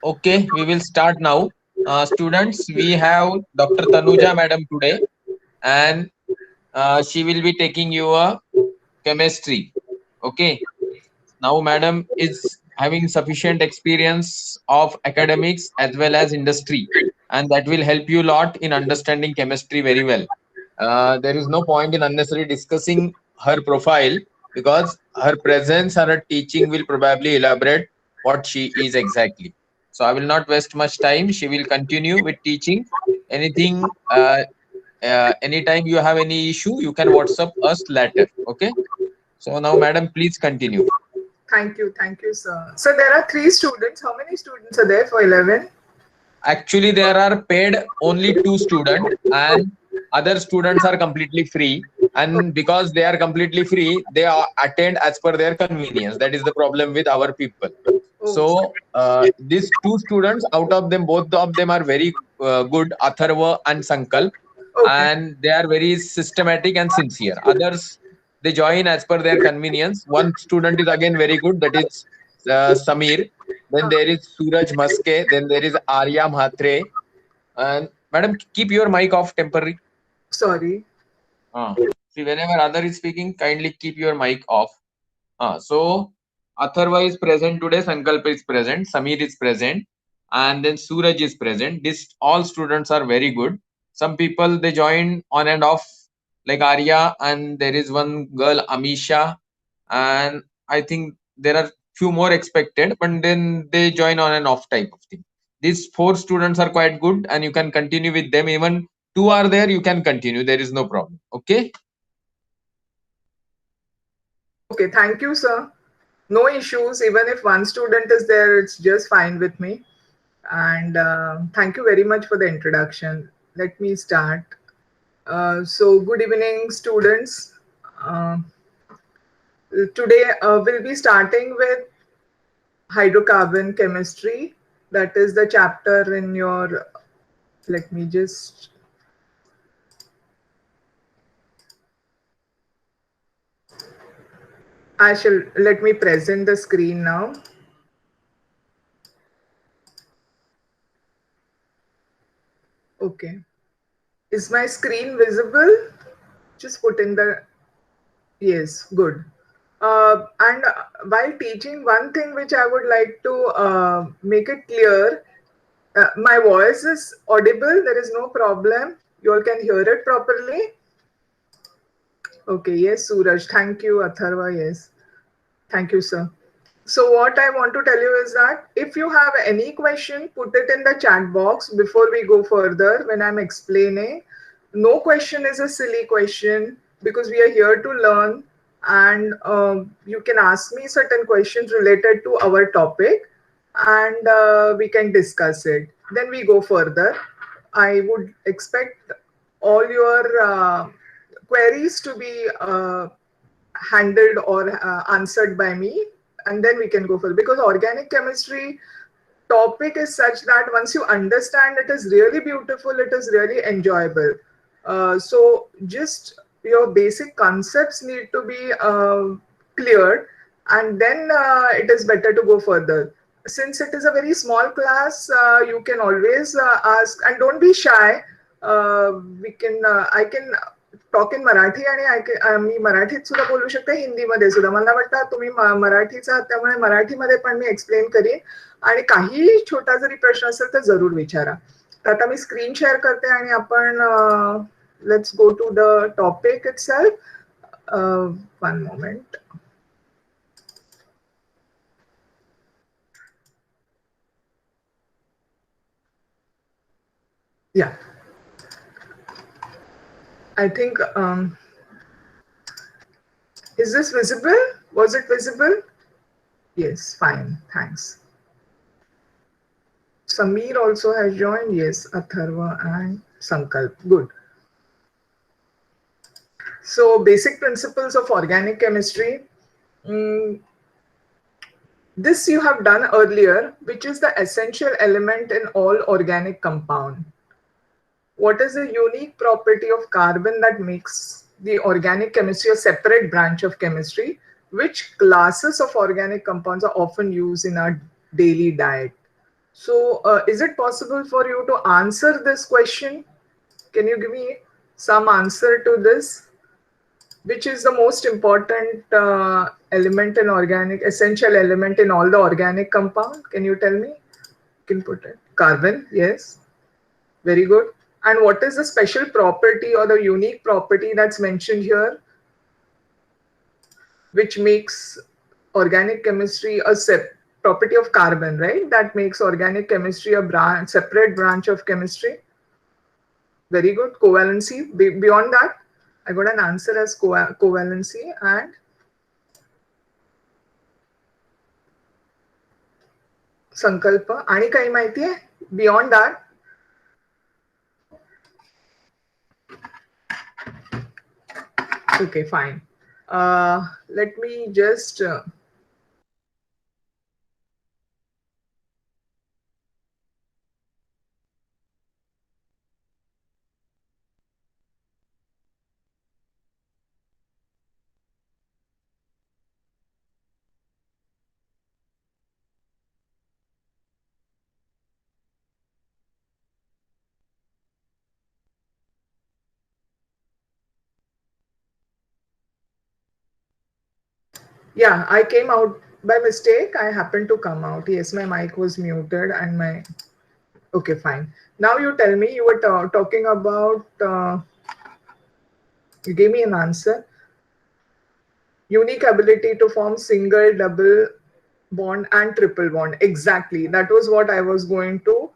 Okay, we will start now. Students, we have Dr. Tanuja madam today, and she will be taking you a chemistry. Okay, now madam is having sufficient experience of academics as well as industry, and that will help you a lot in understanding chemistry very well. There is no point in unnecessarily discussing her profile because her presence and her teaching will probably elaborate what she is exactly. So I will not waste much time. She will continue with teaching. Anything, anytime you have any issue, you can WhatsApp us later. Okay. So now, madam, please continue. Thank you, sir. So there are three students. How many students are there for 11? Actually, there are paid only two students, and other students are completely free. And because they are completely free, they are attend as per their convenience. That is the problem with our people. Oh, So these two students, out of them, both of them are very good, Atharva and Sankalp, okay. and they are very systematic and sincere. Others, they join as per their convenience. One student is again very good, that is Samir. Then Uh, there is Suraj Maske. Then there is Arya Mhatre. And madam, keep your mic off temporary. Sorry. Uh, See, whenever other is speaking, kindly keep your mic off. So Atharva is present today, Sankalp is present, Samir is present, and then Suraj is present. This all students are very good. Some people they join on and off, like Arya, and there is one girl Amisha, and I think there are few more expected, but then they join on and off type of thing. These four students are quite good, and you can continue with them. Even two are there, you can continue. There is no problem. Okay. Okay, thank you, sir. No issues. Even if one student is there, it's just fine with me. And thank you very much for the introduction. Let me start. So, good evening, students. Uh, Today, we'll be starting with hydrocarbon chemistry. That is the chapter in your. Let me just. I shall let me present the screen now. Okay. Is my screen visible? Just put in the. Yes, good. And while teaching, one thing which I would like to make it clear, my voice is audible. There is no problem. You all can hear it properly. Okay, yes, Suraj. Thank you, Atharva. Yes, thank you, sir. So, what I want to tell you is that if you have any question, put it in the chat box before we go further when I'm explaining. No question is a silly question because we are here to learn, and you can ask me certain questions related to our topic, and we can discuss it. Then we go further. I would expect all your queries to be handled or answered by me, and then we can go further, because organic chemistry topic is such that once you understand, it is really beautiful, it is really enjoyable. So just your basic concepts need to be cleared, and then it is better to go further. Since it is a very small class, you can always ask, and don't be shy. We can I can talk in Marathi आणि मी मराठीत सुद्धा बोलू शकते, हिंदीमध्ये सुद्धा. मला वाटतं तुम्ही मराठीचा आहात, त्यामुळे मराठीमध्ये पण मी एक्सप्लेन करीन, आणि काही छोटा जरी प्रश्न असेल तर जरूर विचारा. तर आता मी स्क्रीन शेअर करते आणि आपण let's go to the topic itself. One moment. Yeah, I think, is this visible? Was it visible? Yes, fine, thanks. Samir also has joined. Yes, Atharva and Sankalp. Good. So, basic principles of organic chemistry. Mm, this you have done earlier, which is the essential element in all organic compound. What is the unique property of carbon that makes the organic chemistry a separate branch of chemistry? Which classes of organic compounds are often used in our daily diet? So is it possible for you to answer this question? Can you give me some answer to this? Which is the most important element in organic, essential element in all the organic compound? Can you tell me? You can put it. Carbon, yes. Very good. And what is the special property or the unique property that's mentioned here, which makes organic chemistry a property of carbon, right? That makes organic chemistry a separate branch of chemistry. Very good. Covalency. Beyond that, I got an answer as covalency and संकल्प. आणि काही माहिती आहे beyond that? Okay, fine. Let me just yeah, I came out by mistake. I happened to come out. Yes, my mic was muted and my. Okay, fine. Now you tell me, you were talking about, you gave me an answer. Unique ability to form single, double bond and triple bond. Exactly. That was what I was going to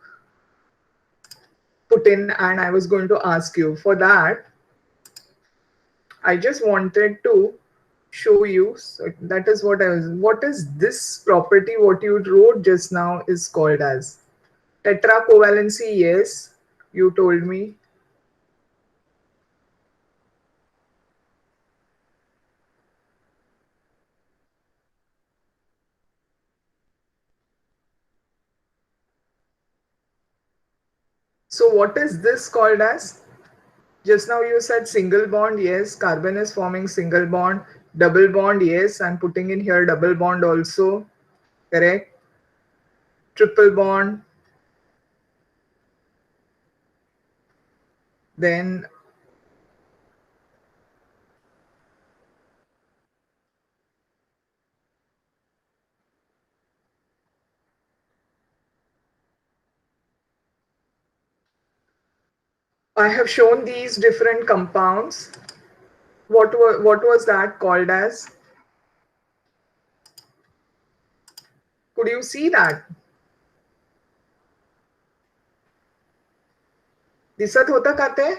put in and I was going to ask you. For that, I just wanted to show you. So that is what I was. What is this property? What you wrote just now is called as tetracovalency. Yes, you told me. So what is this called as? Just now you said single bond. Yes, carbon is forming single bond. Double bond. Yes, I'm putting in here double bond also. Correct. Triple bond. Then I have shown these different compounds. What was that called as? Could you see that? दिसत होतं का ते?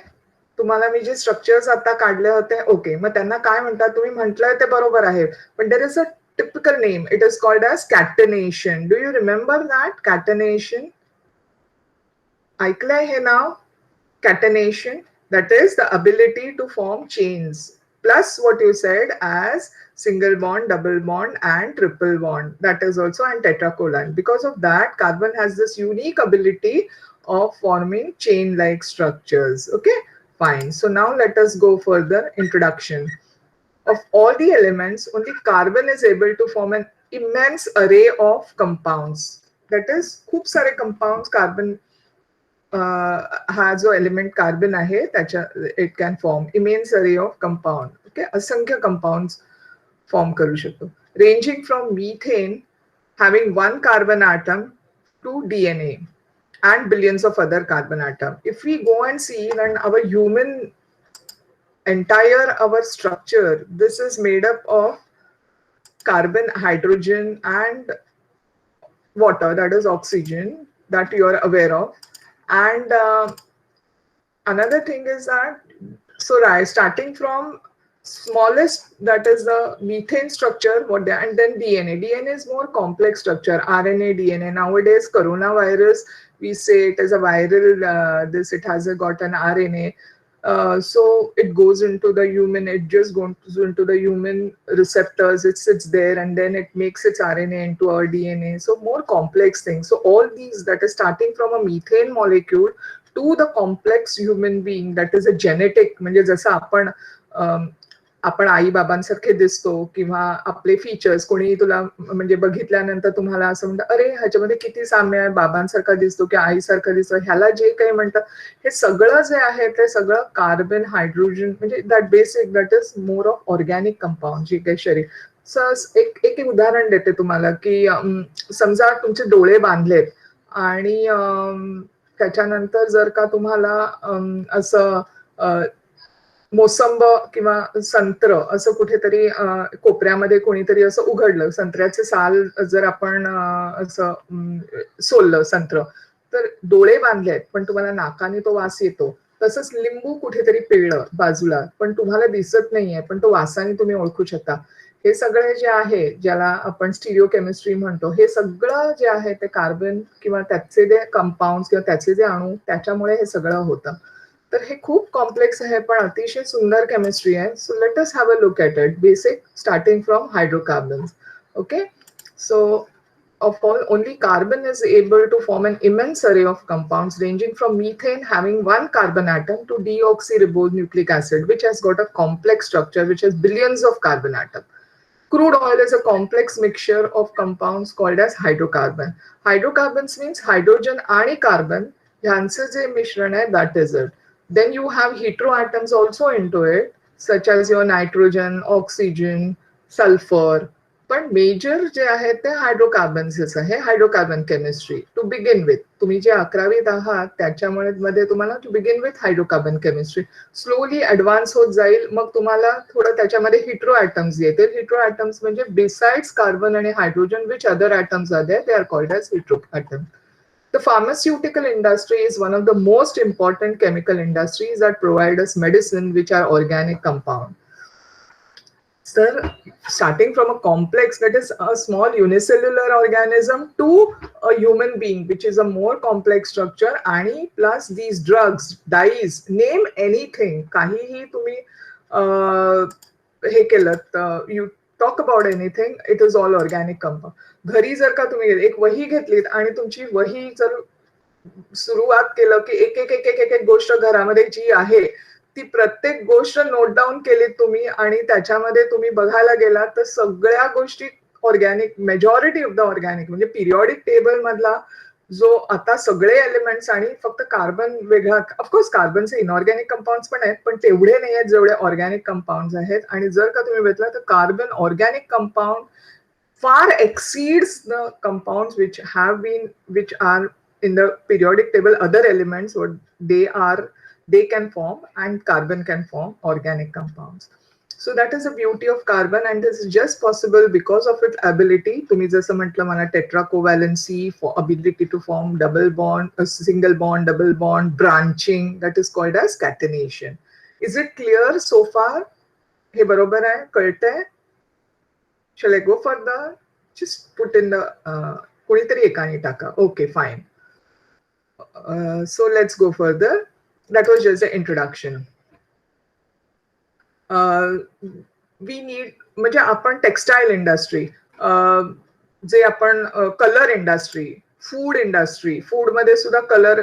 तुम्हाला मी जे structures आता काढले होते, okay, मग त्यांना काय म्हणतात? तुम्ही म्हटलंय ते बरोबर आहे, पण there is a typical name. It is called as catenation. Do you remember that? Catenation. ऐकलंय हे नाव? Catenation. That is the ability to form chains. Plus what you said as single bond, double bond, and triple bond. That is also an tetracovalent. Because of that, carbon has this unique ability of forming chain-like structures. Okay, fine. So now let us go further. Introduction. Of all the elements, only carbon is able to form an immense array of compounds. That is, खूप सारे compounds carbon हा जो element carbon आहे त्याच्या it can form immense अरे of compound. Okay, असंख्य compound form करू शकतो. Ranging from methane having one carbon atom to DNA and billions of other carbon atom. If we go and see when our human entire our structure, this is made up of carbon, hydrogen and water, that is oxygen, that you are aware of. And another thing is that, so right, starting from smallest, that is the methane structure, and then DNA. DNA is more complex structure, RNA, DNA. Nowadays, coronavirus, we say it is a viral, it has got an RNA. So it goes into the human, it just goes into the human receptors, it sits there and then it makes its RNA into our DNA. So more complex things. So all these, that is starting from a methane molecule to the complex human being, that is a genetic, म्हणजे जसं आपण आपण आई बाबांसारखे दिसतो किंवा आपले features कोणी तुला म्हणजे बघितल्यानंतर तुम्हाला असं म्हणतं अरे ह्याच्यामध्ये किती साम्य आहे, बाबांसारखा दिसतो की आईसारखा दिसतो, ह्याला जे काही म्हणतात हे सगळं जे आहे ते सगळं कार्बन हायड्रोजन म्हणजे that basic that is more of organic compound जे काही शरीर एक एक उदाहरण देते तुम्हाला की समजा तुमचे डोळे बांधलेत आणि त्याच्यानंतर जर का तुम्हाला असं मोसंब किंवा संत्र असं कुठेतरी कोपऱ्यामध्ये कोणीतरी असं उघडलं, संत्र्याचे साल जर आपण असं सोललं संत्र, तर डोळे बांधले आहेत पण तुम्हाला नाकाने तो वास येतो. तसंच लिंबू कुठेतरी पिळलं बाजूला पण तुम्हाला दिसत नाहीये पण तो वासाने तुम्ही ओळखू शकता. हे सगळे जे आहे ज्याला आपण स्टिरिओकेमिस्ट्री म्हणतो, हे सगळं जे आहे ते कार्बन किंवा त्याचे जे कंपाऊंड किंवा त्याचे जे अणू त्याच्यामुळे हे सगळं होतं. तर हे खूप कॉम्प्लेक्स आहे पण अतिशय सुंदर केमिस्ट्री आहे. So let us have a look at it. Basic starting from hydrocarbons. Okay. So of all, only carbon is able to form an immense array of compounds ranging from methane having one carbon atom to deoxyribonucleic acid, which has got a complex structure which has billions of carbon atoms. Crude oil is a complex mixture of compounds called as hydrocarbon. Hydrocarbons means hydrogen and carbon. ह्यांचं जे मिश्रण आहे that is it. Then you have heteroatoms also into it, such as your nitrogen, oxygen, sulfur. पण major जे आहे ते हायड्रोकार्बन्सच आहे, hydrocarbon chemistry to begin with. तुम्ही जे 11वीत आहात त्याच्यामुळे मध्ये तुम्हाला to begin with hydrocarbon chemistry slowly advance होत जाईल. मग तुम्हाला थोडं त्याच्यामध्ये हिट्रो ॲटम्स येतील. हिट्रो ॲटम्स म्हणजे besides carbon and hydrogen which other atoms are there, they are called as hetero atom. The pharmaceutical industry is one of the most important chemical industries that provide us medicine which are organic compound. Sir, starting from a complex that is a small unicellular organism to a human being, which is a more complex structure, and plus these drugs, dyes, name anything. काहीही तुम्ही हे केलं, you talk about anything, it is all organic compound. घरी जर का तुम्ही एक वही घेतलीत आणि तुमची वही जर सुरुवात केलं की एक एक एक एक एक एक गोष्ट घरामध्ये जी आहे ती प्रत्येक गोष्ट नोट डाऊन केली तुम्ही आणि त्याच्यामध्ये तुम्ही बघायला गेला तर सगळ्या गोष्टी organic, majority of the organic म्हणजे पिरियॉडिक टेबल मधला जो आता सगळे एलिमेंट्स आणि फक्त कार्बन वेगळा, ऑफकोर्स कार्बनचे इनऑर्गॅनिक कंपाऊंड पण आहेत पण तेवढे नाही आहेत जेवढे ऑर्गॅनिक कंपाऊंड आहेत. आणि जर का तुम्ही बघितलं तर carbon organic compound far exceeds the compounds which are in the periodic table, other elements what they can form, and carbon can form organic compounds. So that is the beauty of carbon, and this is just possible because of its ability. तुम्ही जसं म्हटलं मला tetra कोव्हॅलन्सी, for ability to form double bond, a single bond, double bond, branching, that is called as catenation. Is it clear so far? हे बरोबर आहे, कळतंय? Shall I go further? Just put in the कोणीतरी एकाने टाका. Okay, fine. So let's go further. That was just the introduction. We need म्हणजे आपण textile industry, जे आपण colour industry, food industry, food मध्ये सुद्धा कलर,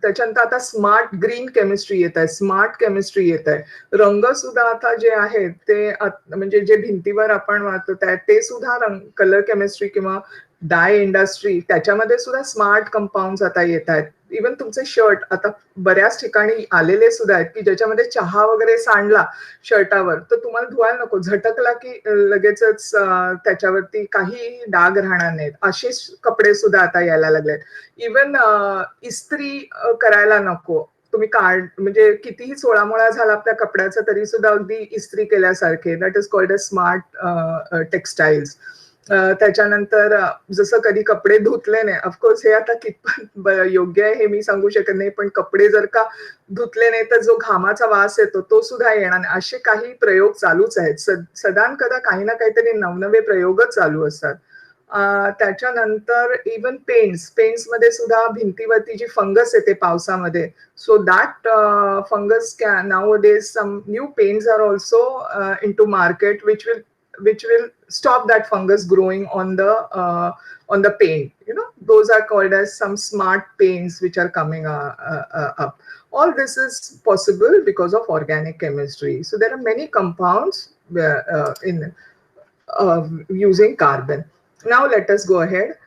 त्याच्यानंतर आता स्मार्ट ग्रीन केमिस्ट्री येत आहे, स्मार्ट केमिस्ट्री येत आहे. रंग सुद्धा आता जे आहेत ते म्हणजे जे भिंतीवर आपण वाचतो ते सुद्धा कलर केमिस्ट्री किंवा डाय इंडस्ट्री, त्याच्यामध्ये सुद्धा स्मार्ट कंपाऊंड आता येत आहेत. इव्हन तुमचे शर्ट आता बऱ्याच ठिकाणी आलेले सुद्धा आहेत की ज्याच्यामध्ये चहा वगैरे सांडला शर्टावर तर तुम्हाला धुवायला नको, झटकला की लगेचच त्याच्यावरती काही डाग राहणार नाहीत, असे कपडे सुद्धा आता यायला लागलेत. इव्हन इस्त्री करायला नको, तुम्ही म्हणजे कितीही सोळामोळा झाला आपल्या कपड्याचा तरी सुद्धा अगदी इस्त्री केल्यासारखे. That is called a smart textiles. त्याच्यानंतर जसं कधी कपडे धुतले नाही, ऑफकोर्स हे आता कितपत योग्य आहे हे मी सांगू शकत नाही, पण कपडे जर का धुतले नाही तर जो घामाचा वास येतो तो सुद्धा येणार नाही. असे काही प्रयोग चालूच आहेत. सदान कदा काही ना काहीतरी नवनवे प्रयोगच चालू असतात. त्याच्यानंतर इव्हन पेंट्स मध्ये सुद्धा भिंतीवरती जी फंगस येते पावसामध्ये, so that fungus can nowadays some new paints are also into market which will which will stop that fungus growing on the paint. Those are called as some smart paints which are coming up. All this is possible because of organic chemistry. So there are many compounds in using carbon. Now let us go ahead.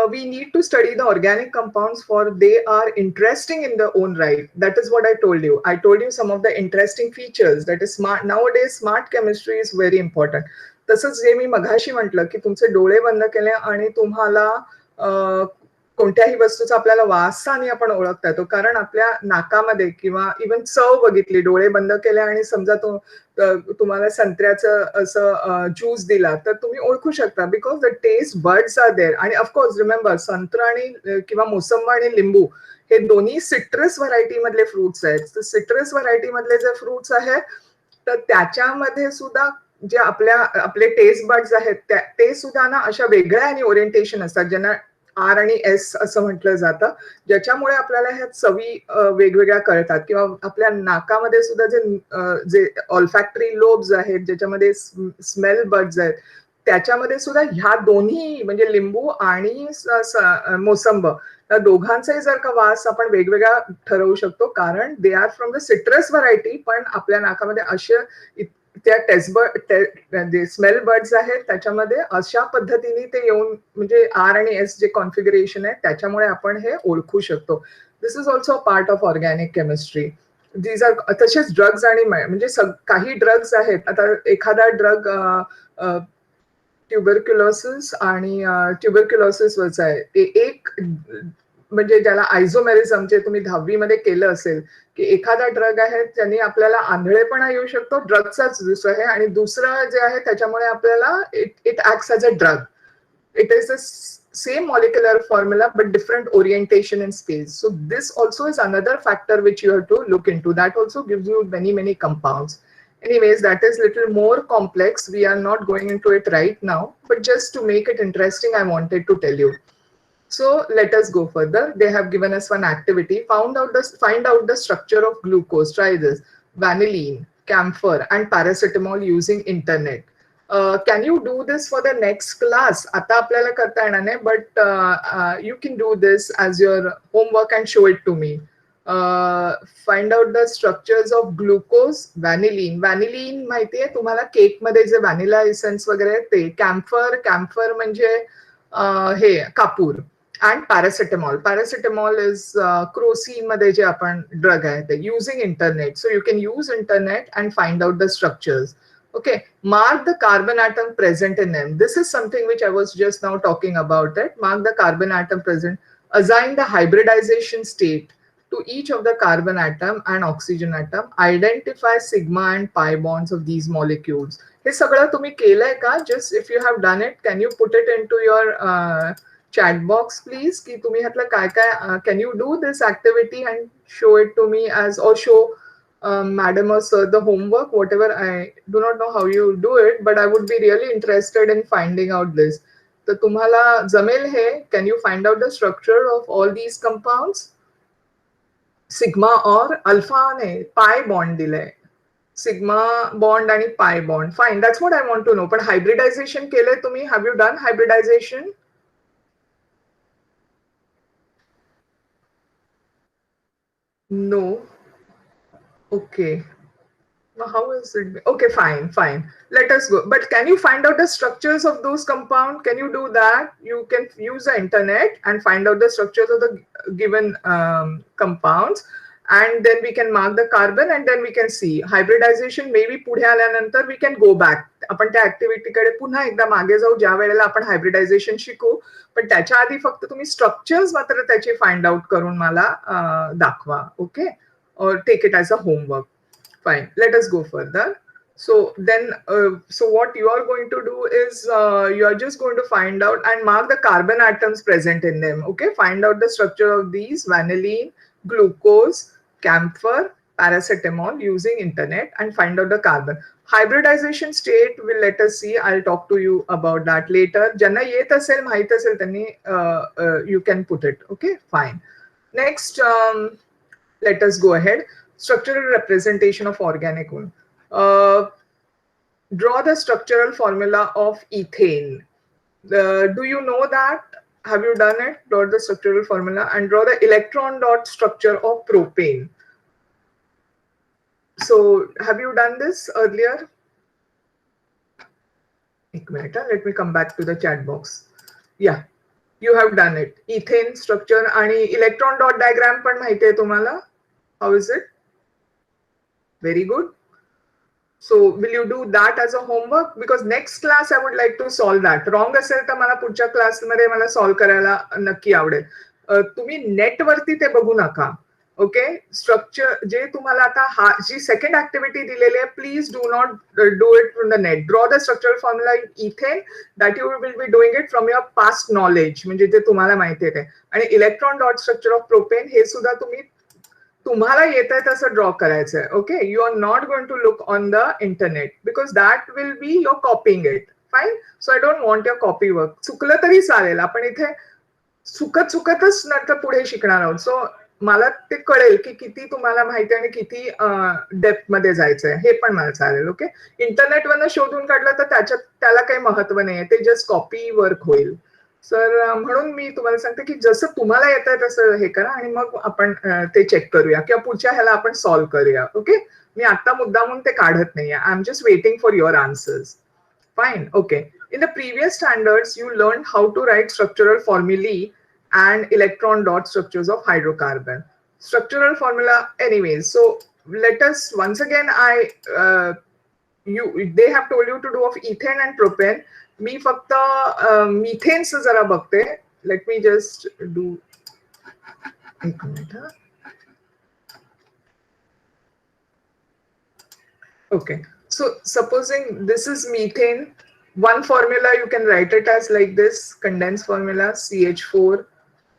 We need to study the organic compounds, for they are interesting in their own right. That is what I told you. I told you some of the interesting features. That is smart. Nowadays, smart chemistry is very important. तसंच जे मी मघाशी म्हटलं की तुमचे डोळे बंद केले आणि तुम्हाला कोणत्याही वस्तूचा आपल्याला वासाने आपण ओळखता येतो, कारण आपल्या नाकामध्ये किंवा इव्हन चव बघितली, डोळे बंद केले आणि समजा तुम्हाला संत्र्याचं असं ज्यूस दिला तर तुम्ही ओळखू शकता, because the taste buds are there. आणि ऑफकोर्स रिमेंबर, संत्र आणि किंवा मोसंबी आणि लिंबू हे दोन्ही सिट्रस व्हरायटी मधले फ्रुट्स आहेत. तर सिट्रस व्हरायटी मधले जे फ्रुट्स आहेत तर त्याच्यामध्ये सुद्धा जे आपले टेस्ट बर्ड्स आहेत ते सुद्धा ना अशा वेगळ्या आणि ओरिएंटेशन असतात, ज्यांना आर आणि एस असं म्हटलं जातं, ज्याच्यामुळे आपल्याला ह्या चवी वेगवेगळ्या कळतात. किंवा आपल्या नाकामध्ये सुद्धा जे ऑल्फॅक्टरी लोब्स आहेत, ज्याच्यामध्ये स्मेल बर्ड्स आहेत, त्याच्यामध्ये सुद्धा ह्या दोन्ही म्हणजे लिंबू आणि मोसंब या दोघांचाही जर का वास आपण वेगवेगळा ठरवू शकतो, कारण they are from the citrus variety, पण आपल्या नाकामध्ये असे त्या जे स्मेल बर्ड्स आहेत त्याच्यामध्ये अशा पद्धतीने ते येऊन म्हणजे आर आणि एस जे कॉन्फिगरेशन आहे त्याच्यामुळे आपण हे ओळखू शकतो. This is also part of organic chemistry. These are तसेच ड्रग्ज आणि म्हणजे काही ड्रग्ज आहेत. आता एखादा ड्रग ट्युबरक्युलोसिस आणि ट्युबरक्युलोसिसवरच आहे. एक म्हणजे ज्याला आयझोमेरिझम, जे तुम्ही 10वी मध्ये केलं असेल, की एखादा ड्रग आहे ज्यांनी आपल्याला आंधळेपणा येऊ शकतो, ड्रगचाच दुसरं आहे, आणि दुसरं जे आहे त्याच्यामुळे आपल्याला it acts as a drug. It is the same molecular formula but different orientation in space. So this also is another factor which you have to look into. That also gives you many compounds. Anyways, that is little more complex. We are not going into it right now, but just to make it interesting, I wanted to tell you. So let us go further. They have given us one activity. Find out the structure of glucose. Try this. Vanillin, camphor, and paracetamol using internet. Can you do this for the next class? आता आपल्याला करता येणार नाही, but you can do this as your homework and show it to me. Find out the structures of glucose, vanillin. Vanillin माहितीये तुम्हाला, cake मध्ये जे vanilla essence वगैरे ते. कॅम्फर म्हणजे हे कापूर. And paracetamol is क्रोसीन मध्ये जे आपण ड्रग आहे ते. Using internet, so you can use internet and find out the structures. Okay, mark the carbon atom present in them. This is something which I was just now talking about it. Mark the carbon atom present. Assign the hybridization state to each of the carbon atom and oxygen atom. Identify sigma and pi bonds of these molecules. हे सगळं तुम्ही केलंय का? Just if you have done it, can you put it into your chat box, please? की तुम्ही ह्यातलं काय can you do this activity and show it to me as, or show madam or sir the homework, whatever. I do not know how you do it, but I would be really interested in finding out this. तर तुम्हाला जमेल हे? Can you find out the structure of all these compounds? Sigma और alpha ने pi bond दिलंय. Sigma bond आणि pi bond. Fine, that's what I want to know. पण hybridization केलंय तुम्ही? Have you done hybridization? No. Okay. How is it? Okay, fine. Let us go. But can you find out the structures of those compounds? Can you do that? You can use the internet and find out the structures of the given compounds. And then we can mark the carbon and then we can see. Hybridization maybe पुढे आल्यानंतर we can go back. आपण त्या ऍक्टिव्हिटीकडे पुन्हा एकदा मागे जाऊ ज्या वेळेला आपण हायब्रिडायझेशन शिकू. पण त्याच्या आधी फक्त तुम्ही स्ट्रक्चर्स मात्र त्याचे फाइंड आउट करून मला दाखवा. Okay, or take it as a homework. Fine, let us go further. So then, so what you are going to do is you are just going to find out and mark the carbon atoms present in them. Okay, find out the structure of these: vanillin, glucose, camphor, paracetamol using internet, and find out the carbon. Hybridization state will let us see. I'll talk to you about that later. ज्यांना येत असेल, माहित असेल त्यांनी you can put it. Okay, fine. Next, let us go ahead. Structural representation of organic one. draw the structural formula of ethane. Do you know that? Have you done it? Draw the structural formula and draw the electron dot structure of propane. So have you done this earlier? Let me come back to the chat box. Yeah, you have done it. Ethane structure and electron dot diagram पण माहिती आहे तुम्हाला? How is it? Very good. So will you do that as a homework? Because next class I would like to solve that. Wrong असेल तर मला पुढच्या क्लासमध्ये मला सॉल्व्ह करायला नक्की आवडेल. तुम्ही नेट वरती ते बघू नका. ओके, स्ट्रक्चर जे तुम्हाला आता जी सेकंड ऍक्टिव्हिटी दिलेली आहे, please do not do it from the net. Draw the structural formula in ethane that you will be doing it from your past knowledge, म्हणजे जे तुम्हाला माहिती आहे ते. आणि electron dot structure of propane हे सुद्धा तुम्हाला येत आहे तसं ड्रॉ करायचं आहे. Okay, you are not going to look on the internet because that will be your copying it. Fine. So I don't want your copy work. चुकलं तरी चालेल, आपण इथे चुकतच नंतर पुढे शिकणार आहोत. सो मला ते कळेल की किती तुम्हाला माहिती आणि किती डेप्थ मध्ये जायचंय हे पण मला चालेल. ओके, इंटरनेटवरनं शोधून काढलं तर त्याला काही महत्व नाहीये, ते जस्ट कॉपी वर्क होईल. सर म्हणून मी तुम्हाला सांगते की जसं तुम्हाला येत आहे तसं हे करा आणि मग आपण ते चेक करूया किंवा पुढच्या ह्याला आपण सॉल्व्ह करूया. ओके, मी आता मुद्दामून ते काढत नाहीये. I am just waiting for your answers. Fine. Okay. In the previous standards, you learned how to write structural formulae and electron dot structures of hydrocarbon. Structural formula, anyways. So let us once again. They have told you to do of ethane and propane. मी फक्त methane से जरा बघते. Let me just do. एक minute. Okay. So supposing this is methane, one formula you can write it as like this, condensed formula CH4.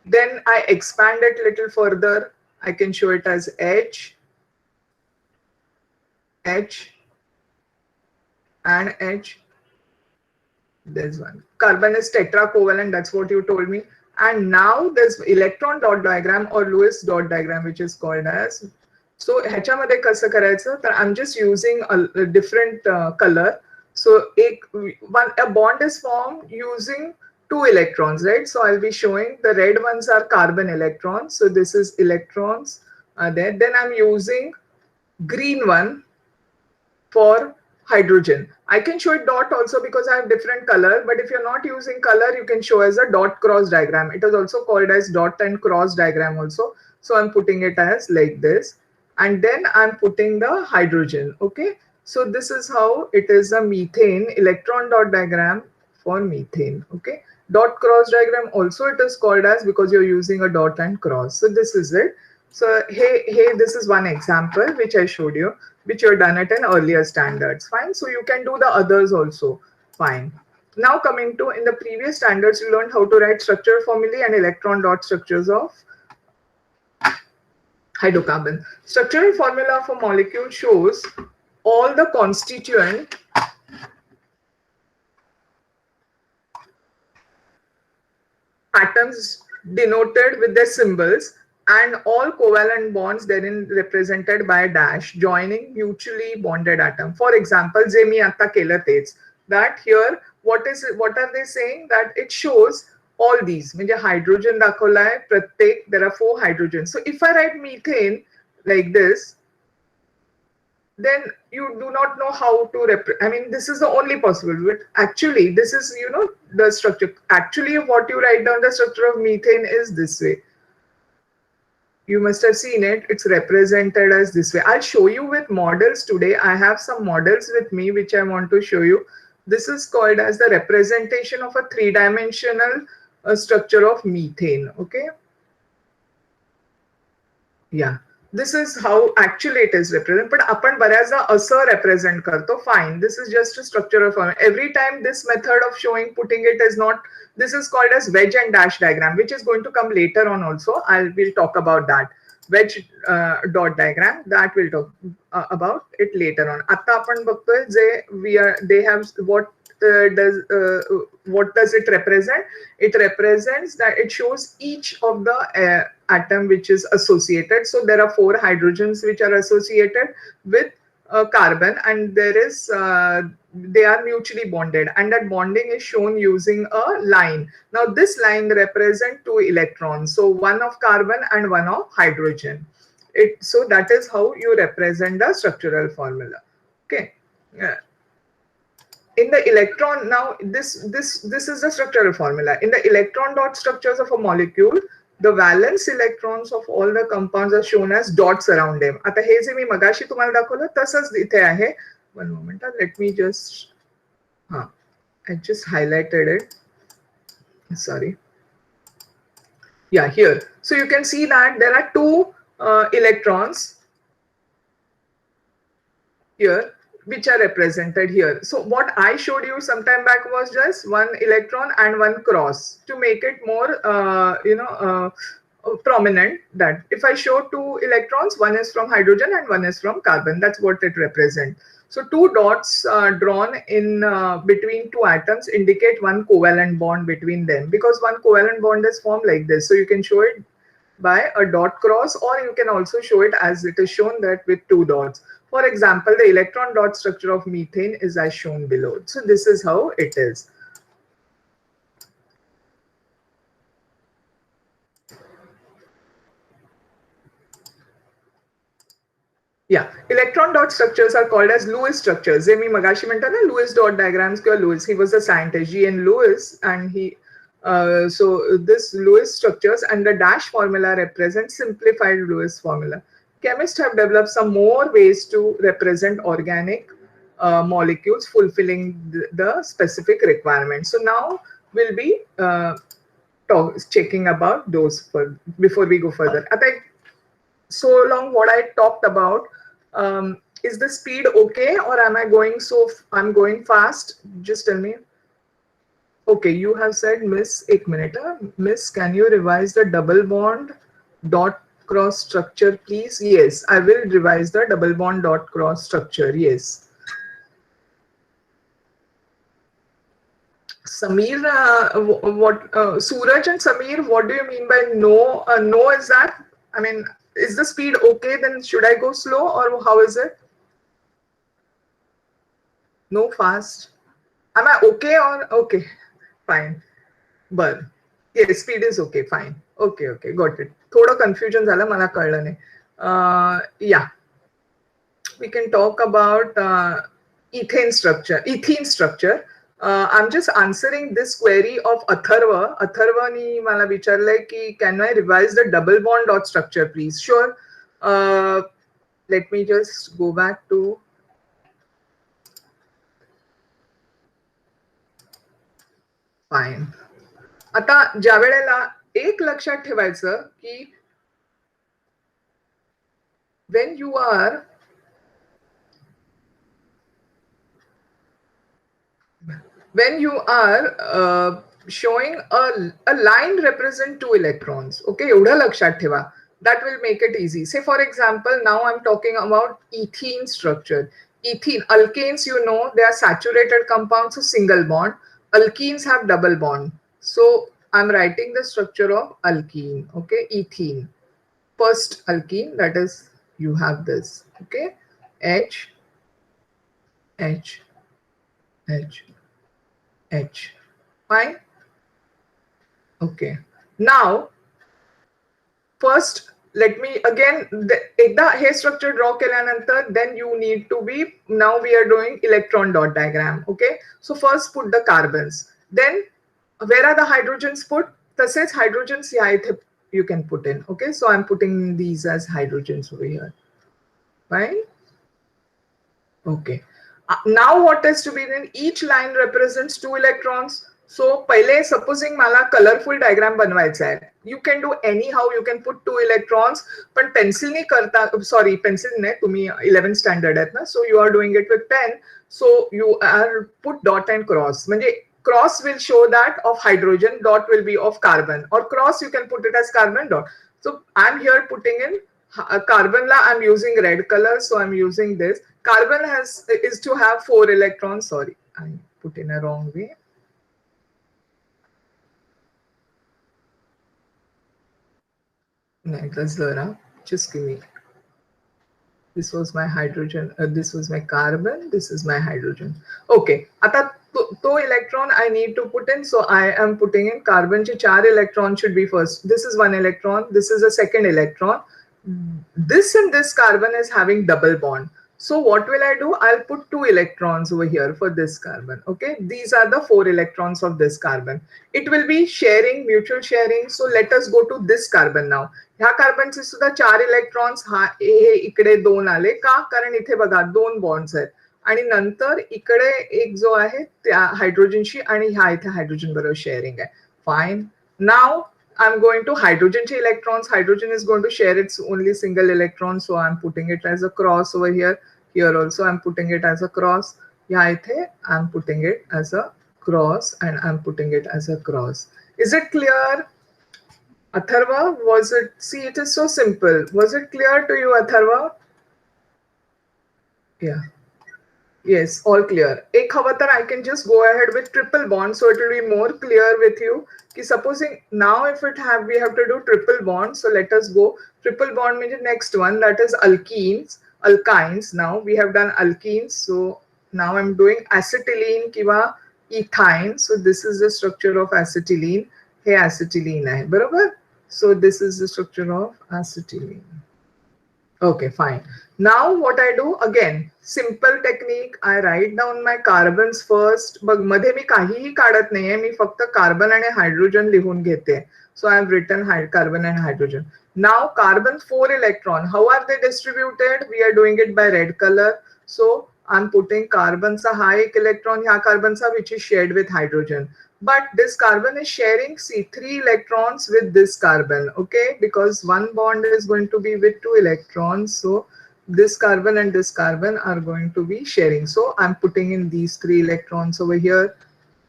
Then I expand it a little further. I can show it as H, and H. There's one. Carbon is tetracovalent, that's what you told me. And now there's electron dot diagram or Lewis dot diagram, which is called as. So ह्याच्यामध्ये कसं करायचं तर I'm just using a different color. So a bond is formed using two electrons, right? So I'll be showing the red ones are carbon electrons. So this is electrons there. Then I'm using green one for hydrogen. I can show it dot also because I have different color, but if you're not using color, you can show as a dot cross diagram. It is also called as dot and cross diagram also. So I'm putting it as like this. And then I'm putting the hydrogen. Okay. So this is how it is a methane electron dot diagram for methane. Okay. Dot cross diagram also it is called as because you're using a dot and cross. So this is it. So hey, this is one example which I showed you, which you've done it in earlier standards. Fine. So you can do the others also. Fine. Now coming to in the previous standards, you learned how to write structure formulae and electron dot structures of hydrocarbon. Structural formula for molecule shows all the constituent atoms denoted with their symbols and all covalent bonds therein represented by a dash joining mutually bonded atom. For example, जे मी आता केलं तेच, that here what are they saying that it shows all these म्हणजे hydrogen दाखवलाय प्रत्येक, there are 4 hydrogens. So if I write methane like this, then you do not know how to I mean, this is the only possible, but actually this is, you know, the structure. Actually, what you write down the structure of methane is this way. You must have seen it. It's represented as this way. I'll show you with models today. I have some models with me which I want to show you. This is called as the representation of a 3-dimensional structure of methane. Okay. Yeah. This is how actually it is represented. But आपण बऱ्याचदा असं represent करतो. Fine. This is just a structural form. Every time this method of putting it is not. This is called as wedge and dash diagram, which is going to come later on also. We'll talk about that. Wedge dot diagram, that we'll talk about it later on. आता आपण बघतोय जे they have what does it represent? It represents that it shows each of the atom which is associated. So there are 4 hydrogens which are associated with carbon, and there is they are mutually bonded, and that bonding is shown using a line. Now this line represent two electrons, so one of carbon and one of hydrogen. So that is how you represent the structural formula. Okay. In the electron, now this is the structural formula. In the electron dot structures of a molecule, the valence electrons of all the compounds are shown as dots around them. आता हे जे मी मगाशी तुम्हाला दाखवलं तसंच इथे आहे. One moment, let me just I just highlighted it. Sorry. Yeah, here. So you can see that there are two electrons here, which are represented here. So what I showed you some time back was just one electron and one cross to make it more, prominent. That if I show two electrons, one is from hydrogen and one is from carbon, that's what it represents. So two dots drawn in between two atoms indicate one covalent bond between them, because one covalent bond is formed like this. So you can show it by a dot cross, or you can also show it as it is shown that with two dots. For example, the electron dot structure of methane is as shown below. So this is how it is. Yeah, electron dot structures are called as Lewis structures. जे मी मगाशी म्हणतो ना Lewis dot diagrams किंवा Lewis, he was a scientist, G.N. Lewis, and he so this Lewis structures and the dash formula represents simplified Lewis formula. Chemists have developed some more ways to represent organic molecules fulfilling the specific requirements. So now we'll be checking about those before we go further. So long what I talked about, is the speed okay, or am I going I'm going fast? Just tell me. Okay, you have said, Miss, ek minute. Miss, can you revise the double bond dot cross structure, please? Yes, I will revise the double bond dot cross structure. Yes. Samir, Suraj and Samir, what do you mean by no? No is that? I mean, is the speed okay? Then should I go slow, or how is it? No, fast. Am I okay or okay? Fine. But yes, speed is okay. Fine. Okay, okay, got it. थोडं confusion झालं, मला कळलं नाही. Yeah, we can talk about ethane structure. I'm just answering this query of Atharva. Atharva ni मला विचारलंय की can I revise the double bond dot structure, please? Sure. Let me just go back to fine. आता ज्या वेळेला एक लक्षात ठेवायचं की when you are showing a line represent two electrons, okay, एवढं लक्षात ठेवा. That will make it easy. Say for example, now I'm talking about ethene structure. Ethene, alkanes, you know, they are saturated compounds, so single bond. Alkenes have double bond. So I'm writing the structure of alkene, okay, ethene. First alkene, that is, you have this, okay, H, H, H, H. Fine. Okay. Now, first, let me again, एकदा हे structure draw केल्यानंतर, then you need to be, now we are doing electron dot diagram. Okay. So first put the carbons. Then where are the hydrogens put? तसेच hydrogens या इथे you can put in. Okay. So I'm putting these as hydrogens over here. Fine. Okay. Now what is to be done? Each line represents two electrons. So पहिले supposing मला colorful diagram बनवायचा आहे. You can do anyhow. You can put two electrons. पण pencil ने करता, sorry, pencil ने, तुम्ही 11th standard आहेत ना. So you are doing it with pen. So you are put dot and cross. म्हणजे cross will show that of hydrogen, dot will be of carbon, or cross you can put it as carbon dot. So I'm here putting in carbon la, I'm using red color, so I'm using this. Carbon is to have 4 electrons. Sorry, I put in a wrong way. No, it was Zara. Just give me. This was my hydrogen, this was my carbon, this is my hydrogen. Okay, आता तो electron I need to put in, so I am putting in carbon चे 4 electron should be first. This is 1 electron, this is a second electron. This and this carbon is having double bond. So what will I do? I'll put 2 electrons over here for this carbon. Okay, these are the 4 electrons of this carbon. It will be sharing, mutual sharing. So let us go to this carbon now. ह्या कार्बनचे सुद्धा 4 electrons हा हे इकडे 2 आले का, कारण इथे बघा 2 bonds आहेत आणि नंतर इकडे एक जो आहे त्या हायड्रोजनशी आणि ह्या इथे हायड्रोजन बरोबर शेअरिंग आहे. Fine. Now I'm going to hydrogen electrons. Hydrogen is going to share its only single electron, so I'm putting it as a cross over here. Here also I'm putting it as a cross. Yeah, I'm putting it as a cross and I'm putting it as a cross. Is it clear? Atharva, was it? See, it is so simple. Was it clear to you, Atharva? Yeah. Yes, all clear. Ek hava tar I can just go ahead with triple bond, so it will be more clear with you. Ki supposing now if we have to do triple bond, so let us go. Triple bond means the next one, that is alkynes. Now we have done alkenes, so now I'm doing acetylene kiva ethyne. So this is the structure of acetylene. Hey, acetylene hai, barabar? So this is the structure of acetylene. Okay, fine. Now what I do, again, simple technique. I write down my carbons first. बघ मध्ये मी काहीही काढत नाहीये, मी फक्त carbon and hydrogen लिहून घेते. So I have written carbon and hydrogen. Now carbon 4 electron. How are they distributed? We are doing it by red color. So I'm putting carbon चा हा एक electron ह्या carbon चा which is shared with hydrogen. But this carbon is sharing C3 electrons with this carbon, okay? Because one bond is going to be with 2 electrons. So this carbon and this carbon are going to be sharing. So I'm putting in these 3 electrons over here.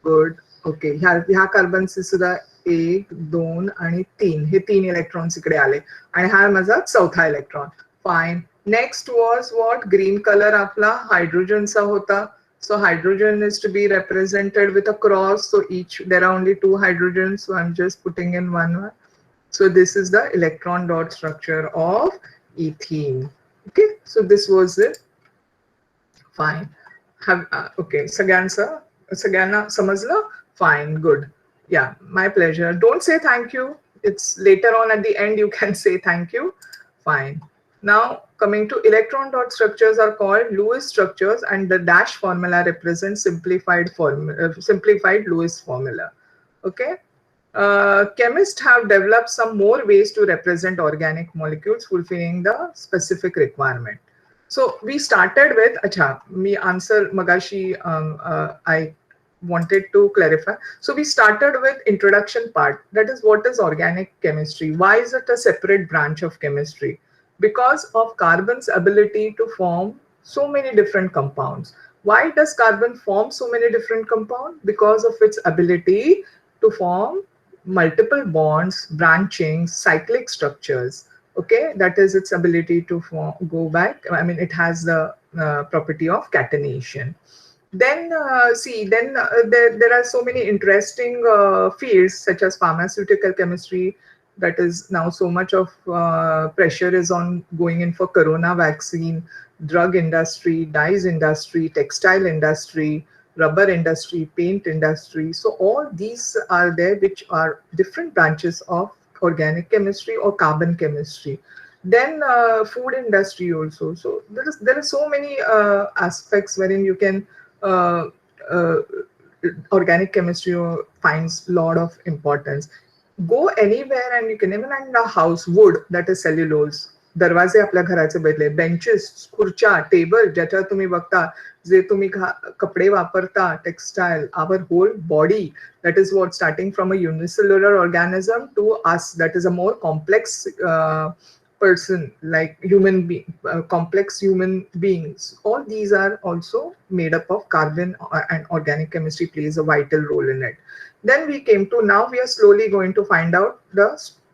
Good. Okay. ह्या carbon से सुद्धा 1, 2 आणि 3 हे 3 electrons इकडे आले आणि हा माझा चौथा electron. Fine. Next was what? Green color आपला hydrogen चा होता. So hydrogen is to be represented with a cross. So there are only 2 hydrogens. So I'm just putting in one. So this is the electron dot structure of ethene. Okay. So this was it. Fine. Okay. Sagyanna samajla? Fine. Good. Yeah. My pleasure. Don't say thank you. It's later on at the end you can say thank you. Fine. Now coming to electron dot structures are called Lewis structures, and the dash formula represents simplified Lewis formula. Okay. Chemists have developed some more ways to represent organic molecules fulfilling the specific requirement. So we started with, me answer magashi, I wanted to clarify. So we started with introduction part. That is, what is organic chemistry? Why is it a separate branch of chemistry? Because of carbon's ability to form so many different compounds. Why does carbon form so many different compounds? Because of its ability to form multiple bonds, branching, cyclic structures. Okay, that is its ability to go back. I mean, it has the property of catenation. Then there are so many interesting fields such as pharmaceutical chemistry. That is now so much of pressure is on going in for corona vaccine, drug industry, dyes industry, textile industry, rubber industry, paint industry. So all these are there, which are different branches of organic chemistry or carbon chemistry. Then food industry also. So there are so many aspects wherein you can organic chemistry finds a lot of importance. Go anywhere and you can even in a house, wood, that is cellulose. दरवाजे आपल्या घराचे बदले, benches, खुर्च्या, table, ज्याच्यावर तुम्ही बघता, जे तुम्ही कपडे वापरता, textile, our whole body, that is what, starting from a unicellular organism to us, that is a more complex person, like complex human beings. All these are also made up of carbon, and organic chemistry plays a vital role in it. Then we came to, now we are slowly going to find out